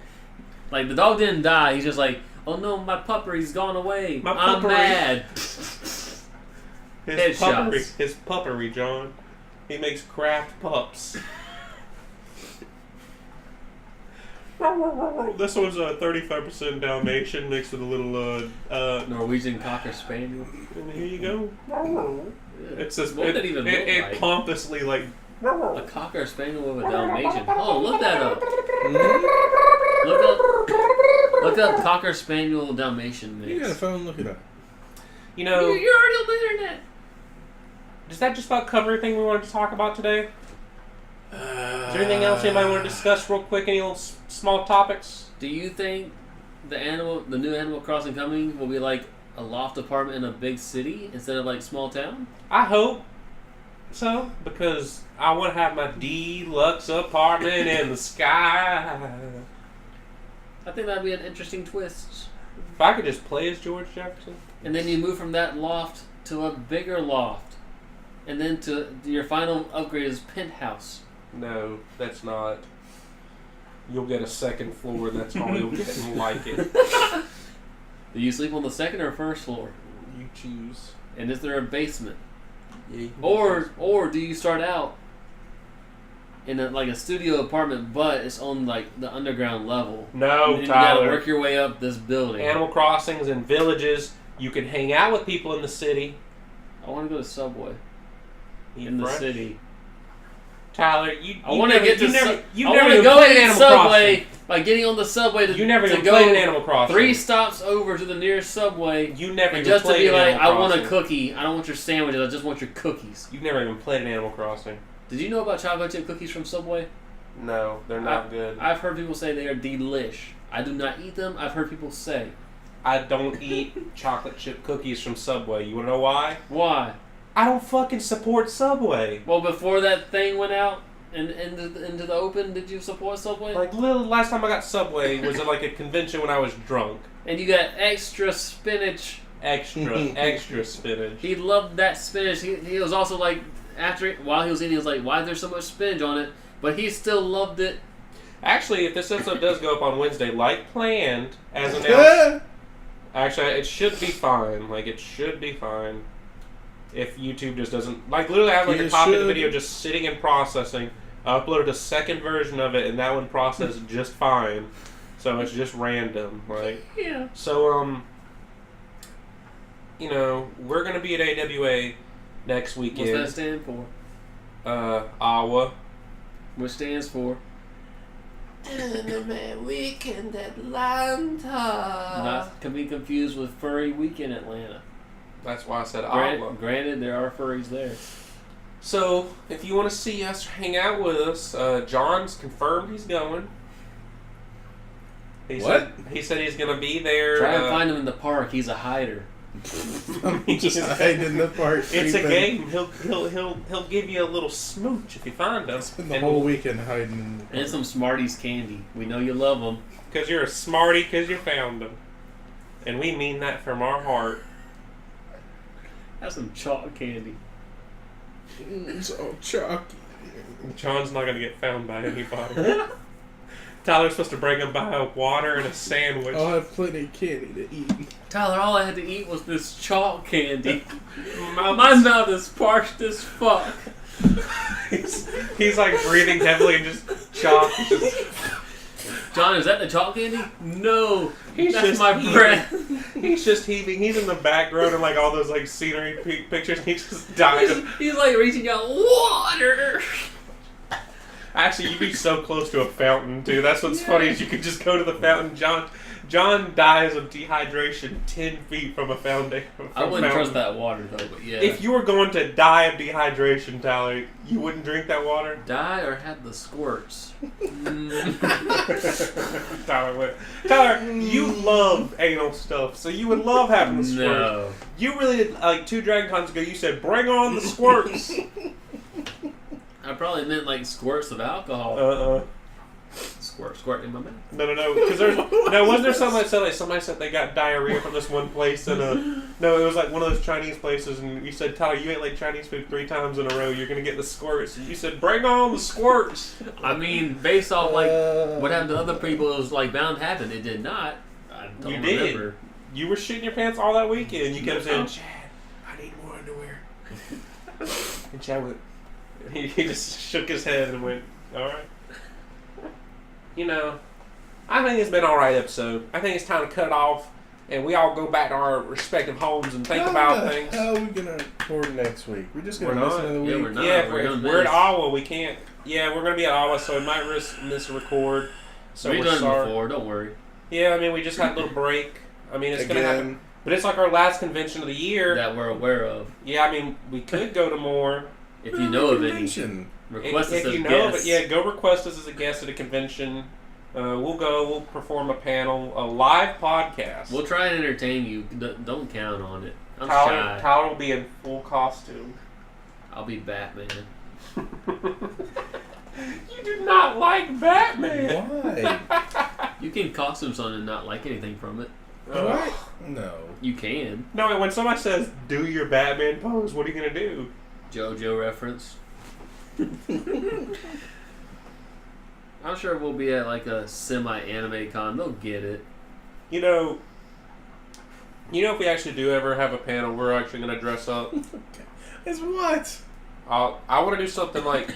Speaker 2: Like the dog didn't die. He's just like, oh no, my puppery's gone away.
Speaker 1: My
Speaker 2: I'm
Speaker 1: puppery."
Speaker 2: mad.
Speaker 1: His
Speaker 2: Headshots.
Speaker 1: puppery, John. He makes craft pups. This one's a 35% Dalmatian mixed with a little
Speaker 2: Norwegian Cocker Spaniel.
Speaker 1: and here you go. It says
Speaker 2: What would that even look
Speaker 1: it
Speaker 2: like?
Speaker 1: pompously like
Speaker 2: A Cocker Spaniel with a Dalmatian. Oh, look that up.
Speaker 3: Hmm?
Speaker 2: Look up Cocker Spaniel Dalmatian mix.
Speaker 3: You got a phone? Look it up.
Speaker 1: you know.
Speaker 2: You're already on the internet.
Speaker 1: Does that just about cover everything we wanted to talk about today? Is there anything else anybody want to discuss real quick? Any little small topics?
Speaker 2: Do you think the new Animal Crossing coming will be like a loft apartment in a big city instead of like small town?
Speaker 1: I hope so, because I want to have my deluxe apartment in the sky.
Speaker 2: I think that'd be an interesting twist.
Speaker 1: If I could just play as George Jefferson.
Speaker 2: And then you move from that loft to a bigger loft. And then to your final upgrade is penthouse.
Speaker 1: No, that's not. You'll get a second floor, and that's all you'll get and like it.
Speaker 2: Do you sleep on the second or first floor?
Speaker 1: You choose.
Speaker 2: And is there a basement?
Speaker 1: Yeah, you can
Speaker 2: Or do you start out in like a studio apartment, but it's on like the underground level?
Speaker 1: No,
Speaker 2: And then you gotta
Speaker 1: Tyler.
Speaker 2: work your way up this building.
Speaker 1: Animal Crossings and villages. You can hang out with people in the city.
Speaker 2: I want to go to Subway
Speaker 1: Eat
Speaker 2: in the
Speaker 1: fresh.
Speaker 2: city.
Speaker 1: Tyler, you
Speaker 2: I want to get to.
Speaker 1: you never,
Speaker 2: Sub-
Speaker 1: you
Speaker 2: I
Speaker 1: never
Speaker 2: want to
Speaker 1: even
Speaker 2: go
Speaker 1: played
Speaker 2: to
Speaker 1: Animal
Speaker 2: Subway
Speaker 1: Crossing.
Speaker 2: by getting on the subway to
Speaker 1: You never
Speaker 2: to
Speaker 1: even
Speaker 2: go
Speaker 1: played an Animal Crossing.
Speaker 2: 3 stops over to the nearest Subway.
Speaker 1: You never
Speaker 2: And
Speaker 1: even
Speaker 2: just to
Speaker 1: played
Speaker 2: be
Speaker 1: an
Speaker 2: like,
Speaker 1: Animal
Speaker 2: I want a
Speaker 1: Crossing.
Speaker 2: cookie. I don't want your sandwiches. I just want your cookies.
Speaker 1: You've never even played an Animal Crossing.
Speaker 2: Did you know about chocolate chip cookies from Subway?
Speaker 1: No, they're not good.
Speaker 2: I've heard people say they are delish. I do not eat them. I've heard people say.
Speaker 1: I don't eat chocolate chip cookies from Subway. You wanna know why?
Speaker 2: Why?
Speaker 1: I don't fucking support Subway.
Speaker 2: Well, before that thing went out and into the open, did you support Subway?
Speaker 1: Like, last time I got Subway was at like a convention when I was drunk.
Speaker 2: And you got extra spinach.
Speaker 1: Extra spinach.
Speaker 2: He loved that spinach. He was also like, while he was eating, he was like, why is there so much spinach on it? But he still loved it.
Speaker 1: Actually, if this episode does go up on Wednesday, like planned, as announced, actually, it should be fine. Like, it should be fine. If YouTube just doesn't... Like, literally, I have like a
Speaker 3: It
Speaker 1: copy of the
Speaker 3: should.
Speaker 1: video just sitting and processing. I uploaded a second version of it, and that one processed just fine. So it's just random. Like,
Speaker 2: Yeah.
Speaker 1: so, you know, we're going to be at AWA next
Speaker 2: What's that
Speaker 1: weekend.
Speaker 2: stand for?
Speaker 1: Awa.
Speaker 2: Which stands for?
Speaker 1: Anime Weekend Atlanta.
Speaker 2: Not can be confused with Furry Weekend Atlanta.
Speaker 1: That's why I said Awa.
Speaker 2: Granted, there are furries there.
Speaker 1: So, if you want to see us, hang out with us. John's confirmed he's going. He
Speaker 3: What?
Speaker 1: He said he's going to be there.
Speaker 2: Try and find him in the park. He's a hider.
Speaker 3: I'm just hiding in the park.
Speaker 1: It's a
Speaker 3: sleeping.
Speaker 1: game. He'll give you a little smooch if you find him.
Speaker 3: Spend the whole weekend hiding in the park.
Speaker 2: And some Smarties candy. We know you love them.
Speaker 1: Because you're a smarty because you found him. And we mean that from our heart.
Speaker 2: Have some chalk candy.
Speaker 3: So chalky.
Speaker 1: John's not gonna get found by anybody. Tyler's supposed to bring him by water and a sandwich.
Speaker 3: I'll have plenty of candy to eat.
Speaker 2: Tyler, all I had to eat was this chalk candy. My
Speaker 1: Mouth's-
Speaker 2: mouth is parched as fuck.
Speaker 1: he's like breathing heavily and just chalk. Just,
Speaker 2: John, is that the chalk candy? No,
Speaker 1: He's
Speaker 2: that's
Speaker 1: just
Speaker 2: my
Speaker 1: heaving.
Speaker 2: breath.
Speaker 1: he's just heaving. He's in the background of like all those like scenery pictures. And he's just dying.
Speaker 2: He's like reaching out water.
Speaker 1: Actually, you'd be so close to a fountain too. That's what's funny is you could just go to the fountain. John dies of dehydration 10 feet from a fountain.
Speaker 2: I wouldn't trust that water though, but yeah.
Speaker 1: If you were going to die of dehydration, Tyler, you wouldn't drink that water?
Speaker 2: Die or have the squirts.
Speaker 1: Tyler, you love anal stuff, so you would love having the squirts.
Speaker 2: No.
Speaker 1: You really did, like 2 Dragon Cons ago, you said, bring on the squirts.
Speaker 2: I probably meant like squirts of alcohol. Squirt in my mouth.
Speaker 1: No. Because wasn't there something that said like somebody said they got diarrhea from this one place and no, it was like one of those Chinese places and you said, Tyler, you ate like Chinese food 3 times in a row, you're gonna get the squirts. And you said, bring on the squirts.
Speaker 2: I mean, based off like what happened to other people, it was like bound to happen. It did not. I don't
Speaker 1: You did.
Speaker 2: remember.
Speaker 1: You were shitting your pants all that weekend. You kept saying, Chad, I need more underwear. And Chad went, he just shook his head and went, alright. You know, I think it's been an alright episode. I think it's time to cut it off and we all go back to our respective homes and think about things.
Speaker 3: How are we gonna record next week? We're just gonna
Speaker 1: We're
Speaker 3: miss
Speaker 1: not.
Speaker 3: another
Speaker 2: Yeah,
Speaker 3: week.
Speaker 2: we're not.
Speaker 1: Yeah, if
Speaker 2: We're gonna
Speaker 1: we're at
Speaker 2: miss.
Speaker 1: Iowa, we can't. Yeah, we're going to be at Iowa, so we might miss a record. So
Speaker 2: We've
Speaker 1: we're
Speaker 2: done it
Speaker 1: sorry.
Speaker 2: before. Don't worry.
Speaker 1: Yeah, I mean, we just had a little break. I mean, it's going to happen.
Speaker 3: Again,
Speaker 1: But it's like our last convention of the year.
Speaker 2: That we're aware of.
Speaker 1: Yeah, I mean, we could go to more.
Speaker 2: If you know of any,
Speaker 3: convention.
Speaker 2: request us
Speaker 1: If
Speaker 2: as
Speaker 1: you know,
Speaker 2: guests.
Speaker 1: but yeah, go request us as a guest at a convention. We'll go. We'll perform a panel, a live podcast.
Speaker 2: We'll try and entertain you. Don't count on it. I'm shy.
Speaker 1: Tyler will be in full costume.
Speaker 2: I'll be Batman.
Speaker 1: You do not like Batman.
Speaker 3: Why?
Speaker 2: You can costume something and not like anything from it.
Speaker 3: What? No.
Speaker 2: You can.
Speaker 1: No, when somebody says, do your Batman pose, what are you going to do?
Speaker 2: JoJo reference. I'm sure we'll be at like a semi-anime con. They'll get it.
Speaker 1: You know, if we actually do ever have a panel, we're actually going to dress up.
Speaker 3: It's what?
Speaker 1: I want to do something like,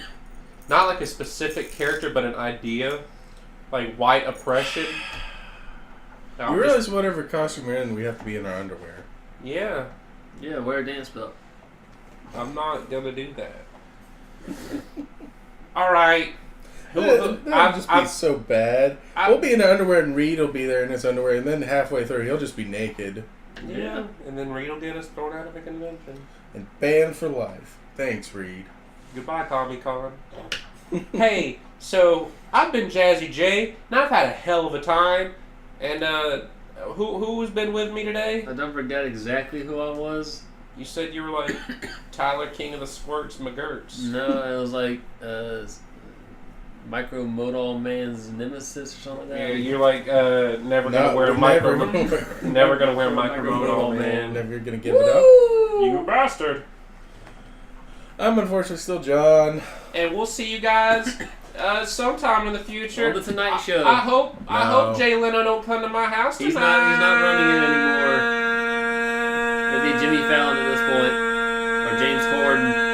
Speaker 1: not like a specific character, but an idea. Like white oppression.
Speaker 3: You realize whatever costume we're in, we have to be in our underwear.
Speaker 1: Yeah,
Speaker 2: Yeah, wear a dance belt.
Speaker 1: I'm not going to do that. Alright.
Speaker 3: That'll just be so bad. We'll be in our underwear and Reed will be there in his underwear, and then halfway through he'll just be naked
Speaker 1: Yeah, and then Reed will get us thrown out of the convention.
Speaker 3: and banned for life. Thanks, Reed.
Speaker 1: Goodbye, Comic Con. Hey, so I've been Jazzy J, and I've had a hell of a time. And who's been with me today?
Speaker 2: I don't forget exactly who I was.
Speaker 1: You said you were like Tyler King of the Squirts McGurts.
Speaker 2: No, it was like Micro Modal Man's Nemesis or something like
Speaker 1: Yeah,
Speaker 2: that.
Speaker 1: you're like never gonna wear a micro. Never gonna wear a micro
Speaker 2: Micro
Speaker 1: modal,
Speaker 2: Modal
Speaker 1: man.
Speaker 3: Never gonna give it up.
Speaker 1: You bastard.
Speaker 3: I'm unfortunately still John.
Speaker 1: And we'll see you guys sometime in the future.
Speaker 2: On the Tonight Show.
Speaker 1: I hope
Speaker 3: No.
Speaker 1: Jay Leno don't come to my house tonight.
Speaker 2: He's not running it anymore. It'll be Jimmy Fallon at this point. Or James Corden.